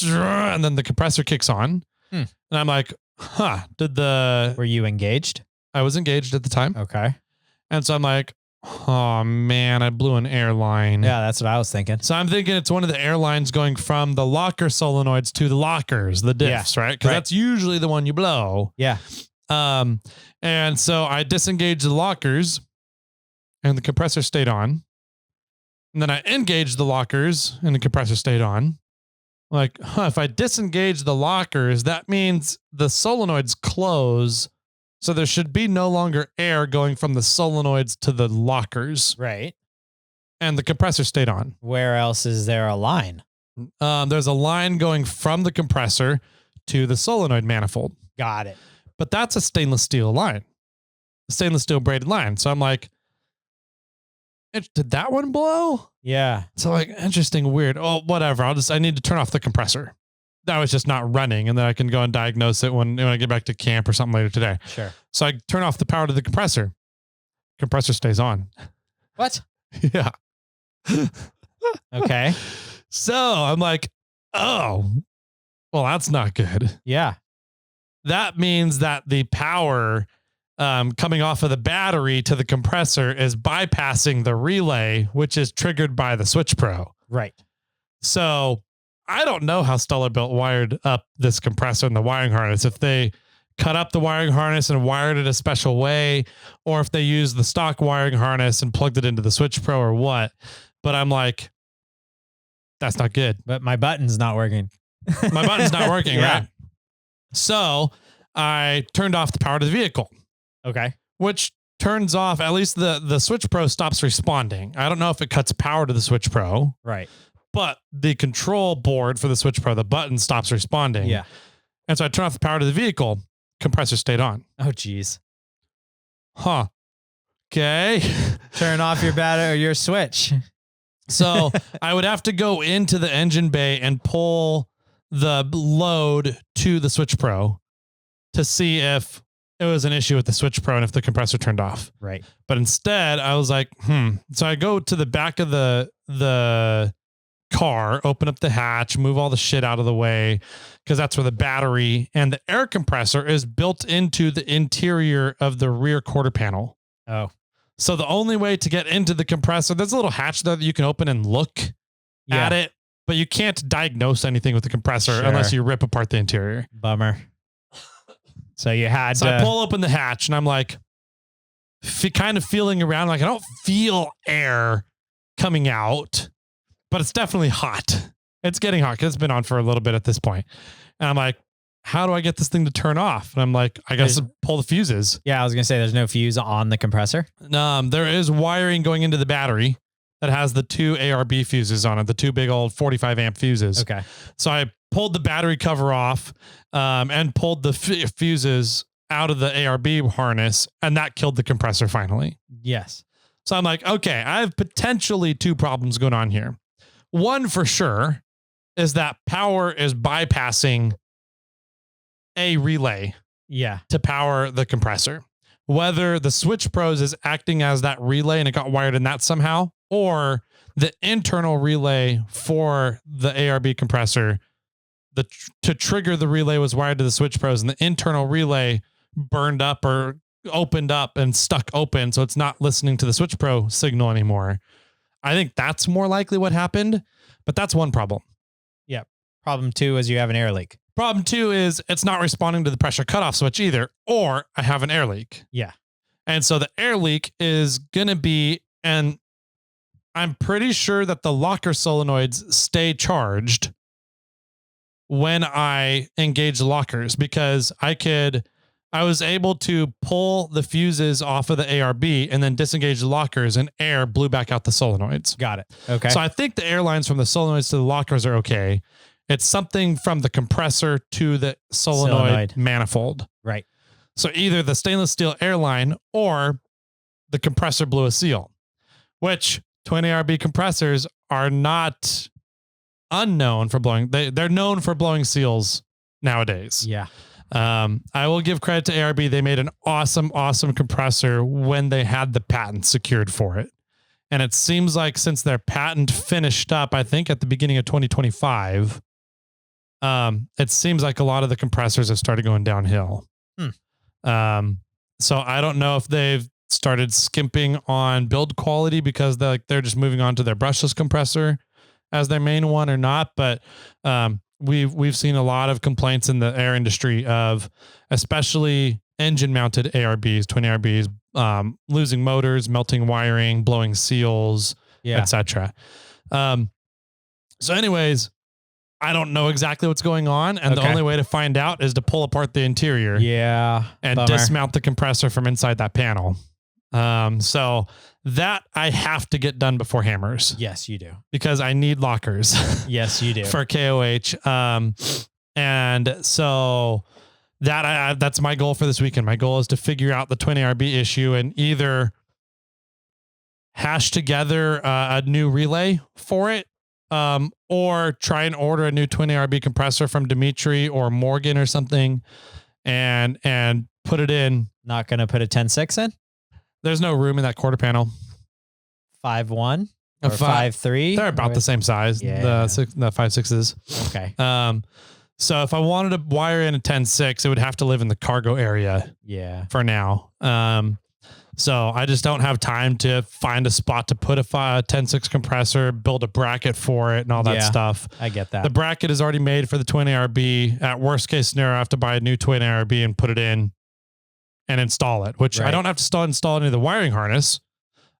and then the compressor kicks on and I'm like, were you engaged? I was engaged at the time. Okay. And so I'm like, oh man, I blew an airline. Yeah, that's what I was thinking. So I'm thinking it's one of the airlines going from the locker solenoids to the lockers, the diffs, right? Because that's usually the one you blow. Yeah. And so I disengaged the lockers and the compressor stayed on. And then I engaged the lockers and the compressor stayed on. Like, if I disengage the lockers, that means the solenoids close. So there should be no longer air going from the solenoids to the lockers. Right. And the compressor stayed on. Where else is there a line? There's a line going from the compressor to the solenoid manifold. Got it. But that's a stainless steel line, a stainless steel braided line. So I'm like, did that one blow? Yeah. So like, interesting, weird. Oh, whatever. I need to turn off the compressor. That was just not running. And then I can go and diagnose it when I get back to camp or something later today. Sure. So I turn off the power to the compressor. Compressor stays on. What? Yeah. Okay. So I'm like, oh, well, that's not good. Yeah. That means that the power coming off of the battery to the compressor is bypassing the relay, which is triggered by the Switch Pro. Right. So I don't know how Stellarbuilt wired up this compressor and the wiring harness. If they cut up the wiring harness and wired it a special way, or if they used the stock wiring harness and plugged it into the Switch Pro or what. But I'm like, that's not good. But my button's not working. My button's not working, right? So I turned off the power to the vehicle. Okay. Which turns off, at least the Switch Pro stops responding. I don't know if it cuts power to the Switch Pro. Right. But the control board for the Switch Pro, the button stops responding. Yeah. And so I turn off the power to the vehicle. Compressor stayed on. Oh, geez. Huh. Okay. Turn off your battery or your switch. So I would have to go into the engine bay and pull the load to the Switch Pro to see if it was an issue with the Switch Pro and if the compressor turned off. Right. But instead I was like, So I go to the back of the car, open up the hatch, move all the shit out of the way, because that's where the battery and the air compressor is built into the interior of the rear quarter panel. Oh. So the only way to get into the compressor, there's a little hatch there that you can open and look at it, but you can't diagnose anything with the compressor unless you rip apart the interior. Bummer. So you had So I pull open the hatch and I'm like, kind of feeling around, like I don't feel air coming out, but it's definitely hot. It's getting hot because it's been on for a little bit at this point. And I'm like, how do I get this thing to turn off? And I'm like, I guess pull the fuses. Yeah, I was going to say there's no fuse on the compressor. There is wiring going into the battery that has the 2 ARB fuses on it, the 2 big old 45 amp fuses. Okay. So I pulled the battery cover off and pulled the fuses out of the ARB harness, and that killed the compressor finally. Yes. So I'm like, okay, I have potentially 2 problems going on here. One for sure is that power is bypassing a relay to power the compressor. Whether the Switch Pros is acting as that relay and it got wired in that somehow, or the internal relay for the ARB compressor, to trigger the relay was wired to the Switch Pros, and the internal relay burned up or opened up and stuck open, so it's not listening to the Switch Pro signal anymore. I think that's more likely what happened, but that's one problem. Yeah. Problem 2 is you have an air leak. Problem 2 is it's not responding to the pressure cutoff switch either, or I have an air leak. Yeah. And so the air leak is going to be, and I'm pretty sure that the locker solenoids stay charged when I engage the lockers, because I was able to pull the fuses off of the ARB and then disengage the lockers, and air blew back out the solenoids. Got it. Okay. So I think the air lines from the solenoids to the lockers are okay. It's something from the compressor to the solenoid manifold. Right. So either the stainless steel airline or the compressor blew a seal, which 20 ARB compressors are not unknown for blowing. They're known for blowing seals nowadays. Yeah. I will give credit to ARB. They made an awesome compressor when they had the patent secured for it. And it seems like since their patent finished up, I think at the beginning of 2025, it seems like a lot of the compressors have started going downhill. So I don't know if they've started skimping on build quality because they're just moving on to their brushless compressor as their main one or not. But, we've seen a lot of complaints in the air industry of especially engine mounted ARBs, 20 ARBs, losing motors, melting wiring, blowing seals, etc. So anyways, I don't know exactly what's going on. And the only way to find out is to pull apart the interior. And dismount the compressor from inside that panel. So that I have to get done before hammers. Yes, you do. Because I need lockers. Yes, you do. For KOH. And so that's my goal for this weekend. My goal is to figure out the 20 RB issue and either hash together a new relay for it, or try and order a new 20 RB compressor from Dimitri or Morgan or something and put it in. Not going to put a 10.6 in? There's no room in that quarter panel. 5.1 or 5.3? They're about the same size. Yeah. The 5.6s. Okay. So if I wanted to wire in a 10.6, it would have to live in the cargo area. Yeah. For now. So I just don't have time to find a spot to put a 10.6 compressor, build a bracket for it and all that stuff. I get that. The bracket is already made for the 20 RB. At worst case scenario, I have to buy a new 20 RB and put it in and install it, which I don't have to install any of the wiring harness,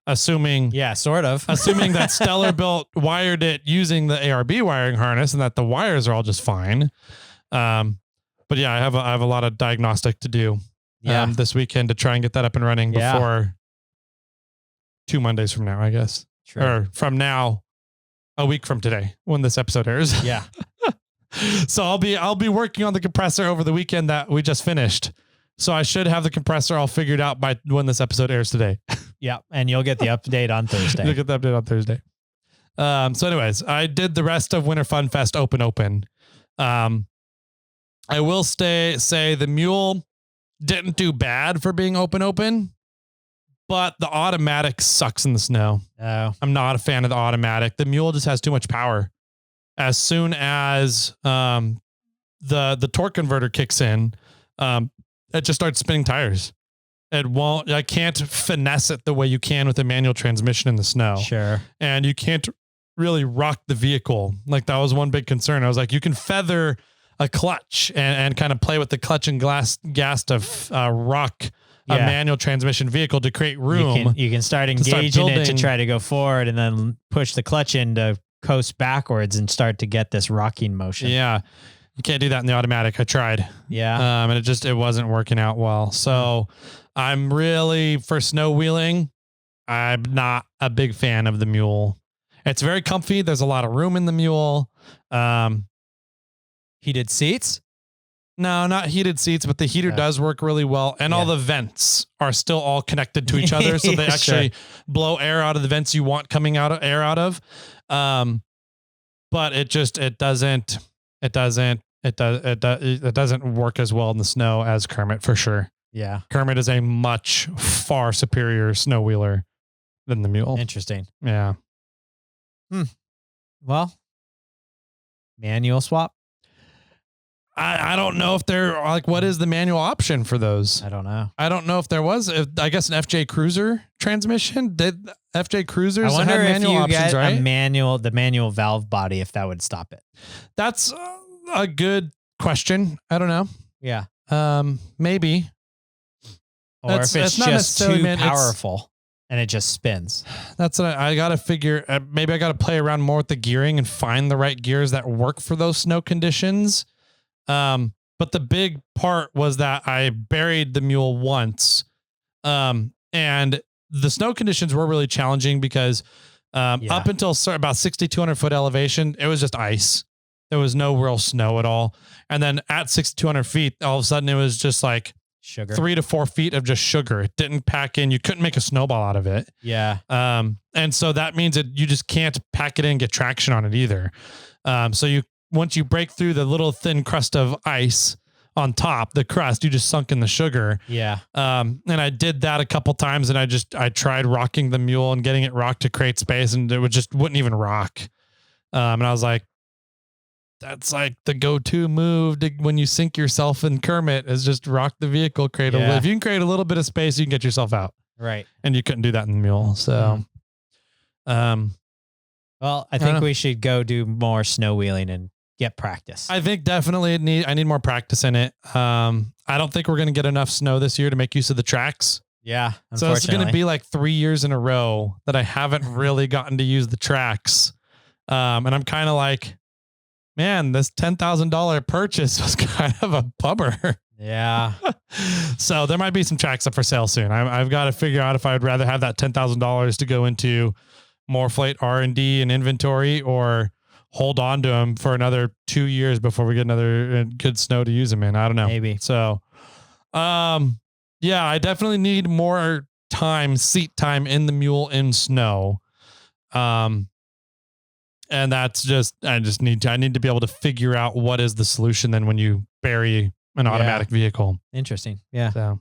assuming sort of assuming that Stellar Built wired it using the ARB wiring harness and that the wires are all just fine. But yeah, I have a lot of diagnostic to do this weekend to try and get that up and running before 2 Mondays from now, I guess. True. Or from now, a week from today when this episode airs. Yeah. So I'll be working on the compressor over the weekend that we just finished. So I should have the compressor all figured out by when this episode airs today. Yeah. And you'll get the update on Thursday. You'll get the update on Thursday. So anyways, I did the rest of Winter Fun Fest open. I will say the Mule didn't do bad for being open, but the automatic sucks in the snow. Oh. I'm not a fan of the automatic. The Mule just has too much power. As soon as the torque converter kicks in, it just starts spinning tires. I can't finesse it the way you can with a manual transmission in the snow. Sure. And you can't really rock the vehicle. Like that was one big concern. I was like, you can feather a clutch and kind of play with the clutch and gas to rock a manual transmission vehicle to create room. You can start engaging it to try to go forward and then push the clutch in to coast backwards and start to get this rocking motion. Yeah. You can't do that in the automatic. I tried. Yeah. And it wasn't working out well. So I'm really, for snow wheeling, I'm not a big fan of the Mule. It's very comfy. There's a lot of room in the Mule. Heated seats? No, not heated seats, but the heater does work really well. And all the vents are still all connected to each other. So they actually blow air out of the vents you want coming out of air out of. But it doesn't work as well in the snow as Kermit for sure. Yeah. Kermit is a much far superior snow wheeler than the Mule. Interesting. Yeah. Well, manual swap. I don't know if they're like, what is the manual option for those? I don't know. I don't know if there was. I guess an FJ Cruiser transmission. Did FJ Cruisers have manual options, right? The manual valve body, if that would stop it. That's a good question. I don't know. Yeah. Maybe. Or if it's just too powerful and it just spins. That's what I got to figure. Maybe I got to play around more with the gearing and find the right gears that work for those snow conditions. But the big part was that I buried the Mule once. And the snow conditions were really challenging because, up until about 6,200 foot elevation, it was just ice. There was no real snow at all. And then at 6,200 feet, all of a sudden it was just like sugar, 3 to 4 feet of just sugar. It didn't pack in. You couldn't make a snowball out of it. Yeah. And so that means that you just can't pack it in and get traction on it either. Once you break through the little thin crust of ice on top, the crust, you just sunk in the sugar. Yeah. And I did that a couple times and I tried rocking the Mule and getting it rocked to create space and it wouldn't even rock. And I was like, that's like the go-to move when you sink yourself in Kermit is just rock the vehicle, if you can create a little bit of space, you can get yourself out. Right. And you couldn't do that in the Mule. So, well, I think we should go do more snow wheeling and get practice. I think definitely I need more practice in it. I don't think we're going to get enough snow this year to make use of the tracks. Yeah. So it's going to be like 3 years in a row that I haven't really gotten to use the tracks. And I'm kind of like, man, this $10,000 purchase was kind of a bummer. Yeah. So there might be some tracks up for sale soon. I've got to figure out if I'd rather have that $10,000 to go into more flight R&D and inventory or hold on to them for another 2 years before we get another good snow to use them in. I don't know. Maybe. So, yeah, I definitely need more seat time in the Mule in snow. And that's I need to be able to figure out what is the solution then when you bury an automatic vehicle. Interesting. Yeah. So,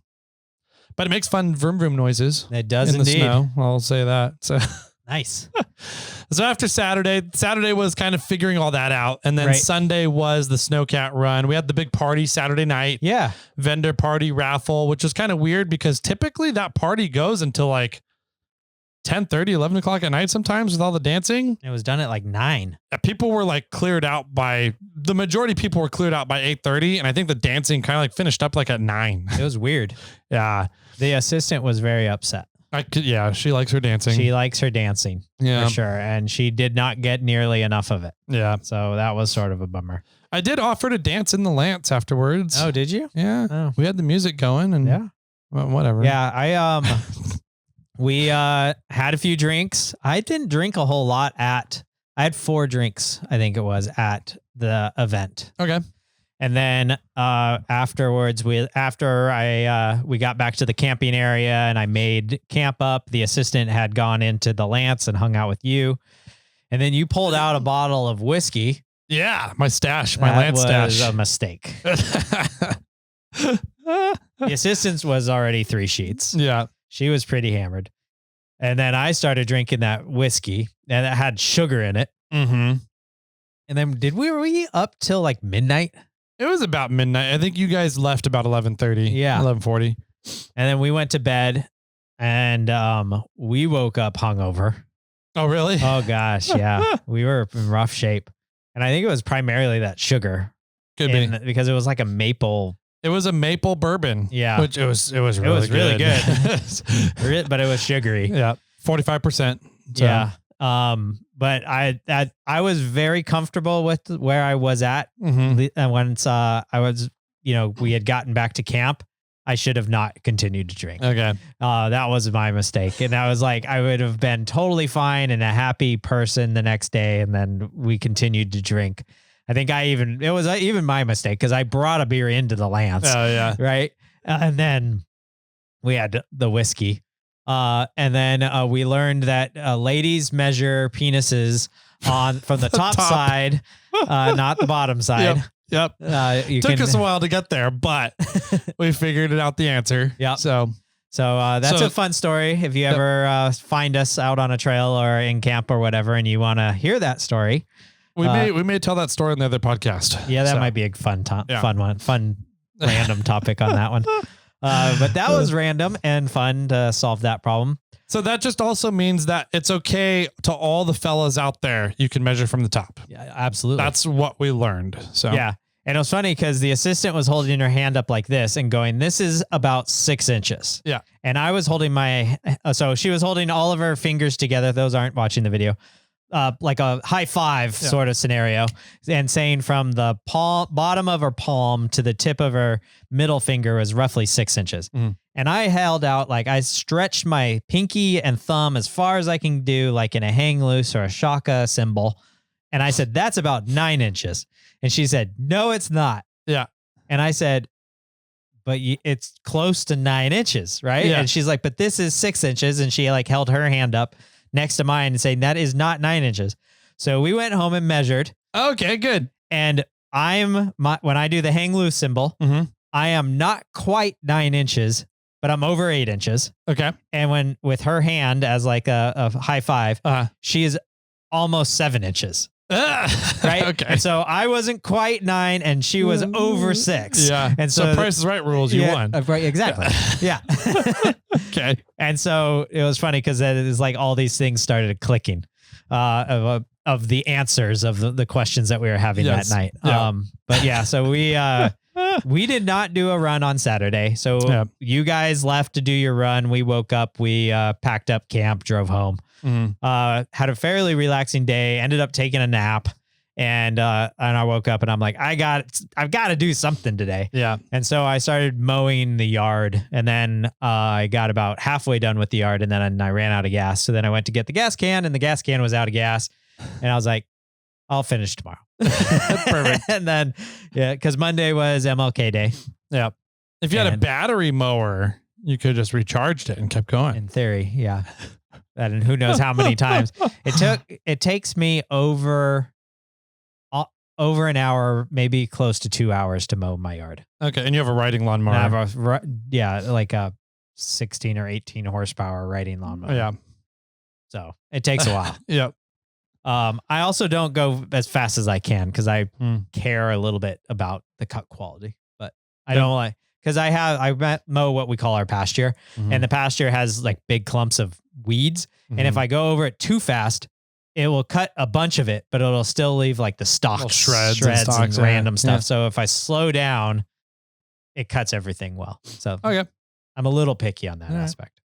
but it makes fun vroom vroom noises. It does in indeed. The snow. I'll say that. So nice. So after Saturday was kind of figuring all that out. And then Sunday was the Snowcat run. We had the big party Saturday night. Yeah. Vendor party raffle, which was kind of weird because typically that party goes until like 10:30, 11 o'clock at night sometimes with all the dancing. It was done at like 9. People were like the majority of people were cleared out by 8:30. And I think the dancing kind of like finished up like at 9. It was weird. Yeah. The assistant was very upset. She likes her dancing. She likes her dancing. Yeah. For sure. And she did not get nearly enough of it. Yeah. So that was sort of a bummer. I did offer to dance in the Lance afterwards. Oh, did you? Yeah. Oh. We had the music going and well, whatever. Yeah. We had a few drinks. I didn't drink a whole lot I had 4 drinks, I think it was, at the event. Okay. And then afterwards, we got back to the camping area and I made camp up. The assistant had gone into the Lance and hung out with you. And then you pulled out a bottle of whiskey. Yeah, my stash, my Lance stash. That was a mistake. The assistant was already 3 sheets. Yeah. She was pretty hammered. And then I started drinking that whiskey and it had sugar in it. Mm-hmm. And then were we up till like midnight? It was about midnight. I think you guys left about 11:30. Yeah. 11:40. And then we went to bed and we woke up hungover. Oh, really? Oh, gosh. Yeah. We were in rough shape. And I think it was primarily that sugar. Could be. Because it was like a maple. It was a maple bourbon. Yeah. Which it was really good. But it was sugary. Yeah. 45%. So. Yeah. But I was very comfortable with where I was at. Mm-hmm. And once we had gotten back to camp, I should have not continued to drink. Okay. That was my mistake. And I was like, I would have been totally fine and a happy person the next day. And then we continued to drink. I think it was even my mistake because I brought a beer into the Lance. Oh, yeah. Right. And then we had the whiskey. And then we learned that ladies measure penises from the top side, not the bottom side. Yep. Took us a while to get there, but we figured it out the answer. Yep. So that's a fun story. If you ever find us out on a trail or in camp or whatever, and you want to hear that story, we may tell that story in the other podcast. Yeah, that might be a fun random topic on that one. But that was random and fun to solve that problem. So that just also means that it's okay to all the fellas out there. You can measure from the top. Yeah, absolutely. That's what we learned. So yeah. And it was funny because the assistant was holding her hand up like this and going, this is about 6 inches. Yeah. And I was holding so she was holding all of her fingers together. Those aren't watching the video. Like a high five sort of scenario, and saying from the bottom of her palm to the tip of her middle finger was roughly 6 inches. Mm. And I held out, like I stretched my pinky and thumb as far as I can do, like in a hang loose or a shaka symbol. And I said, that's about 9 inches. And she said, no, it's not. Yeah. And I said, but it's close to 9 inches, right? Yeah. And she's like, but this is 6 inches. And she like held her hand up next to mine and saying that is not 9 inches. So we went home and measured. Okay, good. And when I do the hang loose symbol, mm-hmm. I am not quite 9 inches, but I'm over 8 inches. Okay. And with her hand as like a high five, she is almost 7 inches. Right. Okay. And so I wasn't quite 9 and she was over 6. Yeah. And so Price is Right rules, you won. Right. Exactly. Yeah. Okay. And so it was funny because it was like all these things started clicking of the answers of the questions that we were having that night. Yeah. But yeah, so we did not do a run on Saturday. So you guys left to do your run. We woke up, we packed up camp, drove home. Mm-hmm. Had a fairly relaxing day, ended up taking a nap, and I woke up and I'm like, I've got to do something today. Yeah. And so I started mowing the yard, and then I got about halfway done with the yard, and then I ran out of gas. So then I went to get the gas can, and the gas can was out of gas, and I was like, I'll finish tomorrow. Perfect. And then, because Monday was MLK Day. Yeah. If you had a battery mower, you could have just recharged it and kept going. In theory, yeah. And who knows how many times it takes me over an hour, maybe close to 2 hours to mow my yard. Okay. And you have a riding lawnmower. I have like a 16 or 18 horsepower riding lawnmower. Yeah. So it takes a while. Yep. I also don't go as fast as I can because I care a little bit about the cut quality, but I don't like, because I mow what we call our pasture, and the pasture has like big clumps of weeds. Mm-hmm. And if I go over it too fast, it will cut a bunch of it, but it'll still leave like the stalks, shreds and random stuff. Yeah. So if I slow down, it cuts everything well. So I'm a little picky on that aspect.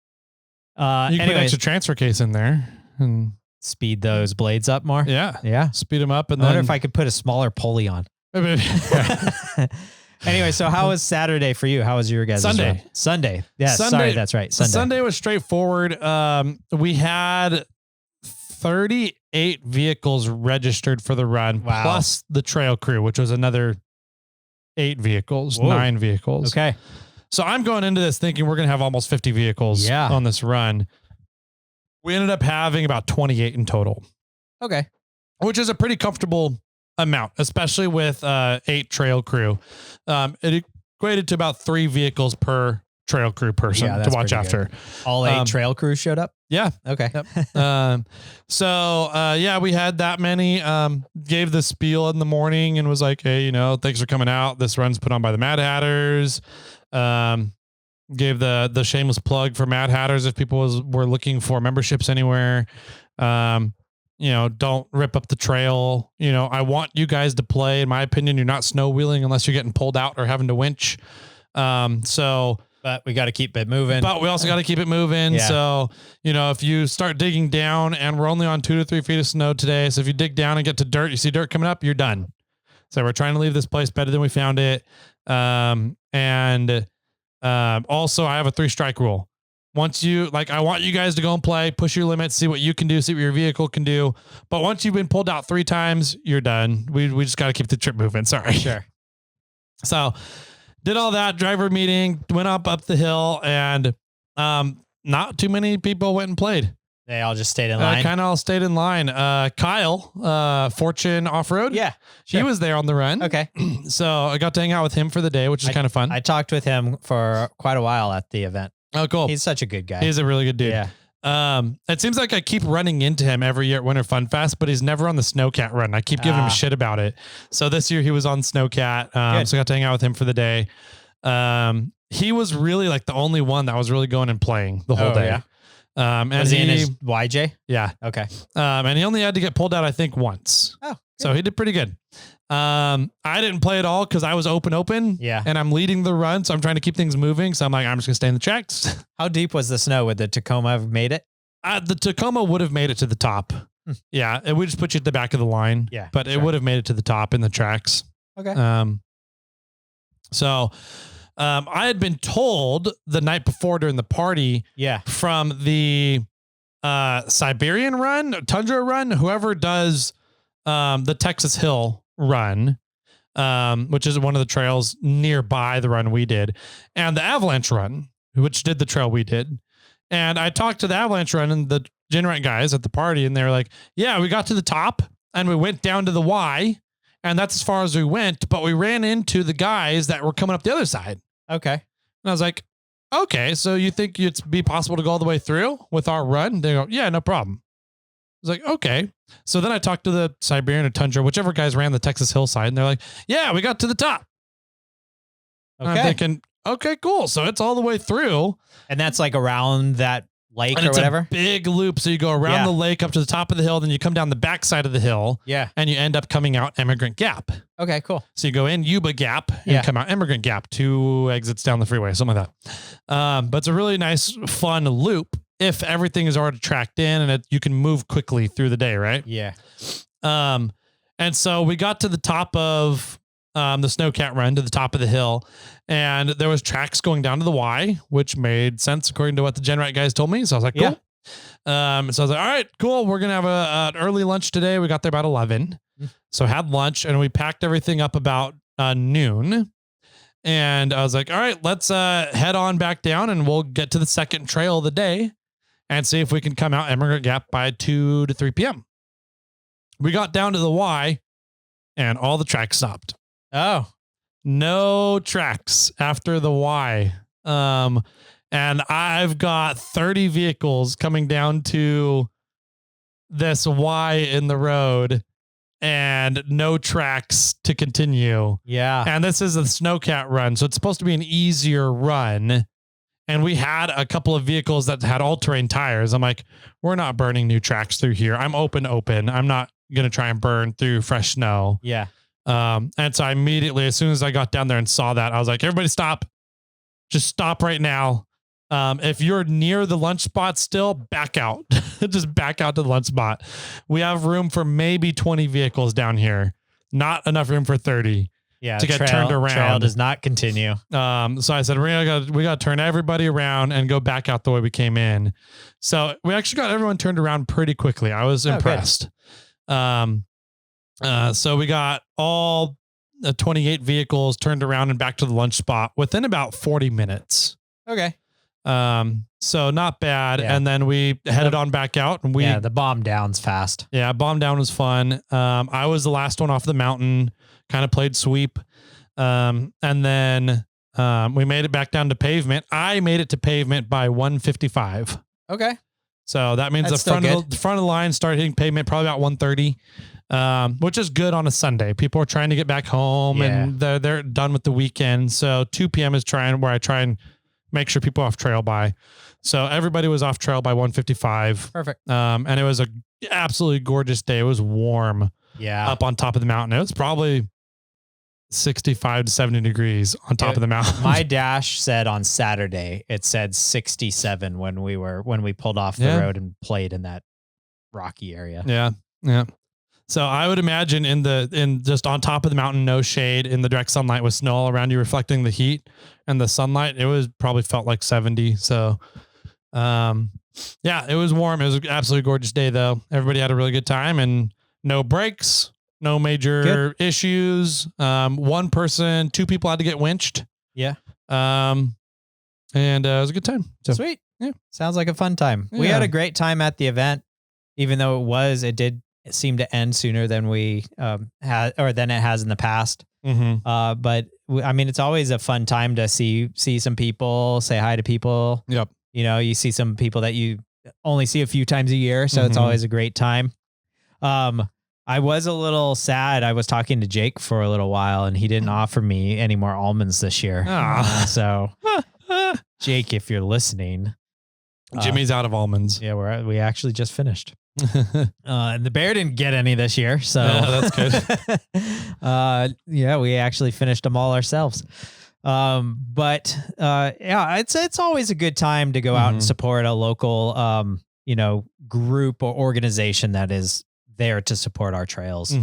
You can put an extra transfer case in there and speed those blades up more. Yeah. Yeah. Speed them up. And I wonder if I could put a smaller pulley on. Anyway, so how was Saturday for you? How was your guys' Sunday? run? Sunday. Yeah, Sunday, sorry, that's right. Sunday was straightforward. We had 38 vehicles registered for the run, plus the trail crew, which was another 8 vehicles, 9 vehicles. Okay. So I'm going into this thinking we're going to have almost 50 vehicles on this run. We ended up having about 28 in total. Okay. Which is a pretty comfortable amount, especially with 8 trail crew. It equated to about 3 vehicles per trail crew person to watch after. Good. All 8 trail crews showed up? Yeah. Okay. Yep. We had that many. Gave the spiel in the morning and was like, hey, thanks for coming out. This run's put on by the Mad Hatters. Gave the shameless plug for Mad Hatters if people were looking for memberships anywhere. Don't rip up the trail. I want you guys to play. In my opinion, you're not snow wheeling unless you're getting pulled out or having to winch. But we got to keep it moving. But we also got to keep it moving. Yeah. So, if you start digging down, and we're only on 2 to 3 feet of snow today. So if you dig down and get to dirt, you see dirt coming up, you're done. So we're trying to leave this place better than we found it. Also I have a 3-strike rule. Once I want you guys to go and play, push your limits, see what you can do, see what your vehicle can do. But once you've been pulled out 3 times, you're done. We just got to keep the trip moving. Sorry. Sure. So did all that driver meeting, went up the hill, and not too many people went and played. They all just stayed in line. Kind of all stayed in line. Kyle, Fortune Off-Road. Yeah. Sure. He was there on the run. Okay. So I got to hang out with him for the day, which is kind of fun. I talked with him for quite a while at the event. Oh, cool. He's such a good guy. He's a really good dude. Yeah. It seems like I keep running into him every year at Winter Fun Fest, but he's never on the Snowcat run. I keep giving him shit about it. So this year he was on Snowcat. So I got to hang out with him for the day. He was really like the only one that was really going and playing the whole day. Yeah. And was he in his YJ? Yeah. Okay. And he only had to get pulled out, I think, once. Oh, good. So he did pretty good. I didn't play at all because I was open. Yeah. And I'm leading the run. So I'm trying to keep things moving. So I'm like, I'm just going to stay in the tracks. How deep was the snow? Would the Tacoma have made it? The Tacoma would have made it to the top. Yeah. It would just put you at the back of the line. Yeah. But it would have made it to the top in the tracks. Okay. I had been told the night before during the party from the Siberian run, Tundra run, whoever does the Texas Hill run, which is one of the trails nearby the run we did, and the Avalanche run, which did the trail we did. And I talked to the Avalanche run and the Genrite guys at the party, and they were like, yeah, we got to the top and we went down to the Y, and that's as far as we went, but we ran into the guys that were coming up the other side. Okay. And I was like, okay, so you think it'd be possible to go all the way through with our run? They go, yeah, no problem. I was like, okay. So then I talked to the Siberian or Tundra, whichever guys ran the Texas hillside, and they're like, yeah, we got to the top. Okay. And I'm thinking, okay, cool. So it's all the way through. And that's like around that lake and or whatever? A big loop. So you go around the lake up to the top of the hill, then you come down the backside of the hill. Yeah. And you end up coming out Emigrant Gap. Okay, cool. So you go in Yuba Gap and come out Emigrant Gap, 2 exits down the freeway, something like that. But it's a really nice, fun loop if everything is already tracked in and you can move quickly through the day, right? Yeah. And so we got to the top of the Snowcat run, to the top of the hill, and there was tracks going down to the Y, which made sense according to what the Genrite guys told me. So I was like, cool. So I was like, all right, cool. We're going to have an early lunch today. We got there about 11. So had lunch and we packed everything up about noon. And I was like, all right, let's head on back down and we'll get to the second trail of the day and see if we can come out Emigrant Gap by 2 to 3 p.m. We got down to the Y and all the tracks stopped. Oh, no tracks after the Y. And I've got 30 vehicles coming down to this Y in the road and no tracks to continue. Yeah. And this is a Snowcat run, so it's supposed to be an easier run. And we had a couple of vehicles that had all-terrain tires. I'm like, we're not burning new tracks through here. I'm open. I'm not going to try and burn through fresh snow. Yeah. And so I immediately, as soon as I got down there and saw that, I was like, everybody stop. Just stop right now. If you're near the lunch spot still, back out. Just back out to the lunch spot. We have room for maybe 20 vehicles down here. not enough room for 30 to get turned around. Trail does not continue. So I said, we got to turn everybody around and go back out the way we came in. So we actually got everyone turned around pretty quickly. I was impressed. So we got all 28 vehicles turned around and back to the lunch spot within about 40 minutes. Okay. So not bad. Yeah. And then we headed on back out and the bomb down's fast. Yeah. Bomb down was fun. I was the last one off the mountain, kind of played sweep. And then, we made it back down to pavement. I made it to pavement by 1:55. Okay. So that means the front of the line started hitting pavement probably about 1:30. Which is good on a Sunday. People are trying to get back home and they're done with the weekend. So 2 p.m. is where I try and make sure people are off trail by. So everybody was off trail by 1:55. Perfect. And it was a absolutely gorgeous day. It was warm. Yeah. Up on top of the mountain. It was probably 65 to 70 degrees on top of the mountain. My dash said on Saturday, it said 67 when we pulled off the road and played in that rocky area. Yeah. Yeah. So I would imagine in just on top of the mountain, no shade, in the direct sunlight with snow all around you, reflecting the heat and the sunlight, it was probably felt like 70. So, it was warm. It was an absolutely gorgeous day though. Everybody had a really good time and no breaks, no major issues. 2 people had to get winched. Yeah. And it was a good time. So, sweet. Yeah. Sounds like a fun time. Yeah. We had a great time at the event, even though it did seem to end sooner than we had, or than it has in the past. Mm-hmm. But I mean, it's always a fun time to see some people, say hi to people. Yep. You know, you see some people that you only see a few times a year. So it's always a great time. I was a little sad. I was talking to Jake for a little while and he didn't offer me any more almonds this year. So Jake, if you're listening, Jimmy's out of almonds. Yeah, we actually just finished. And the bear didn't get any this year, so that's good. We actually finished them all ourselves. It's always a good time to go out and support a local, group or organization that is there to support our trails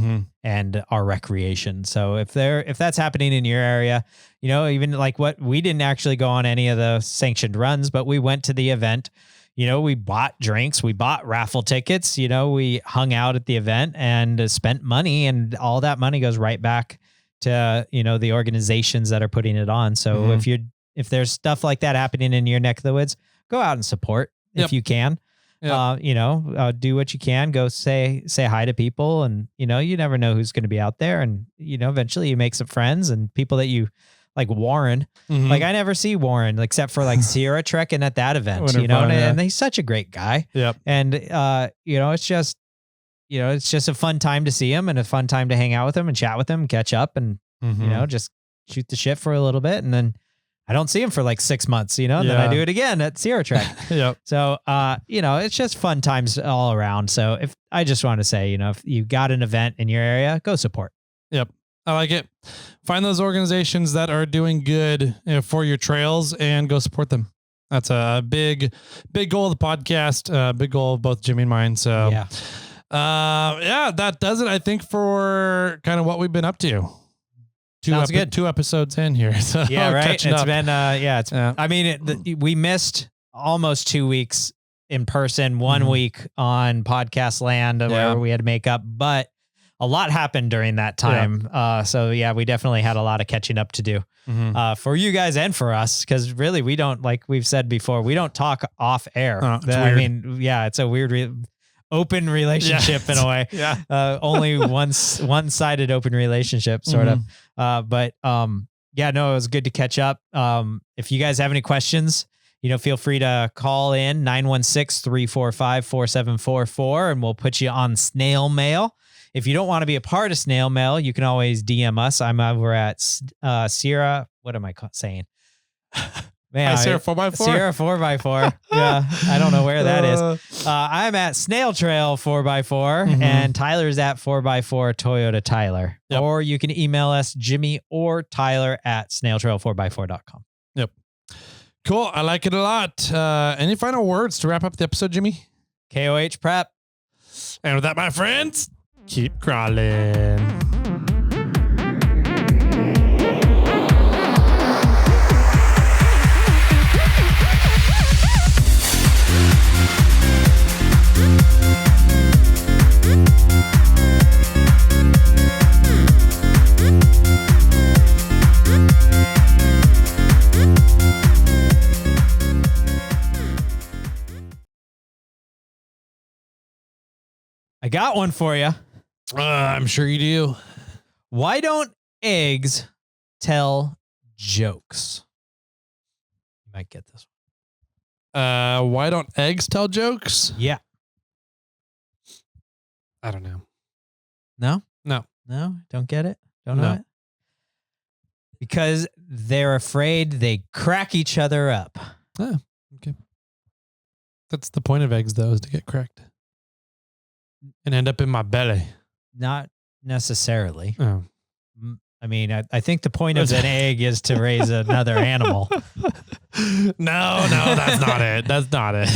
and our recreation. So if that's happening in your area, even like we didn't actually go on any of the sanctioned runs, but we went to the event. We bought drinks, we bought raffle tickets, we hung out at the event and spent money, and all that money goes right back to, the organizations that are putting it on. So if there's stuff like that happening in your neck of the woods, go out and support if you can. Do what you can, go say hi to people, and, you never know who's going to be out there. And, eventually you make some friends and people that you like. Warren, like I never see Warren except for like Sierra trekking at that event, and he's such a great guy. Yep. And, it's just a fun time to see him and a fun time to hang out with him and chat with him, catch up and, just shoot the shit for a little bit. And then I don't see him for like 6 months, and then I do it again at Sierra Trek. Yep. So, it's just fun times all around. So I just want to say, if you got an event in your area, go support. Yep. I like it. Find those organizations that are doing good for your trails and go support them. That's a big goal of the podcast, big goal of both Jimmy and mine. So that does it, I think, for kind of what we've been up to. Sounds good. 2 episodes in here. So yeah, right. It's up. Been, I mean, we missed almost 2 weeks in person, 1 week on podcast land where we had to make up, but a lot happened during that time. Yeah. We definitely had a lot of catching up to do for you guys and for us. Cause really we don't, like we've said before, we don't talk off air. I mean, it's a weird open relationship in a way. Only one-sided open relationship sort of. It was good to catch up. If you guys have any questions, feel free to call in 916-345-4744 and we'll put you on snail mail. If you don't want to be a part of snail mail, you can always DM us. I'm over at Sierra. What am I saying? Man, Sierra 4x4. Sierra 4x4. Yeah, I don't know where that is. I'm at SnailTrail4x4 and Tyler's at 4x4 Toyota Tyler. Yep. Or you can email us, Jimmy or Tyler at SnailTrail4x4.com. Yep. Cool. I like it a lot. Any final words to wrap up the episode, Jimmy? KOH prep. And with that, my friends, keep crawling. I got one for you. I'm sure you do. Why don't eggs tell jokes? You might get this one. Why don't eggs tell jokes? Yeah. I don't know. No? No. No? Don't get it? Don't know No. it? Because they're afraid they crack each other up. Oh, okay. That's the point of eggs, though, is to get cracked and end up in my belly. Not necessarily. Oh. I mean, I think the point of an egg is to raise another animal. No, that's not it. That's not it.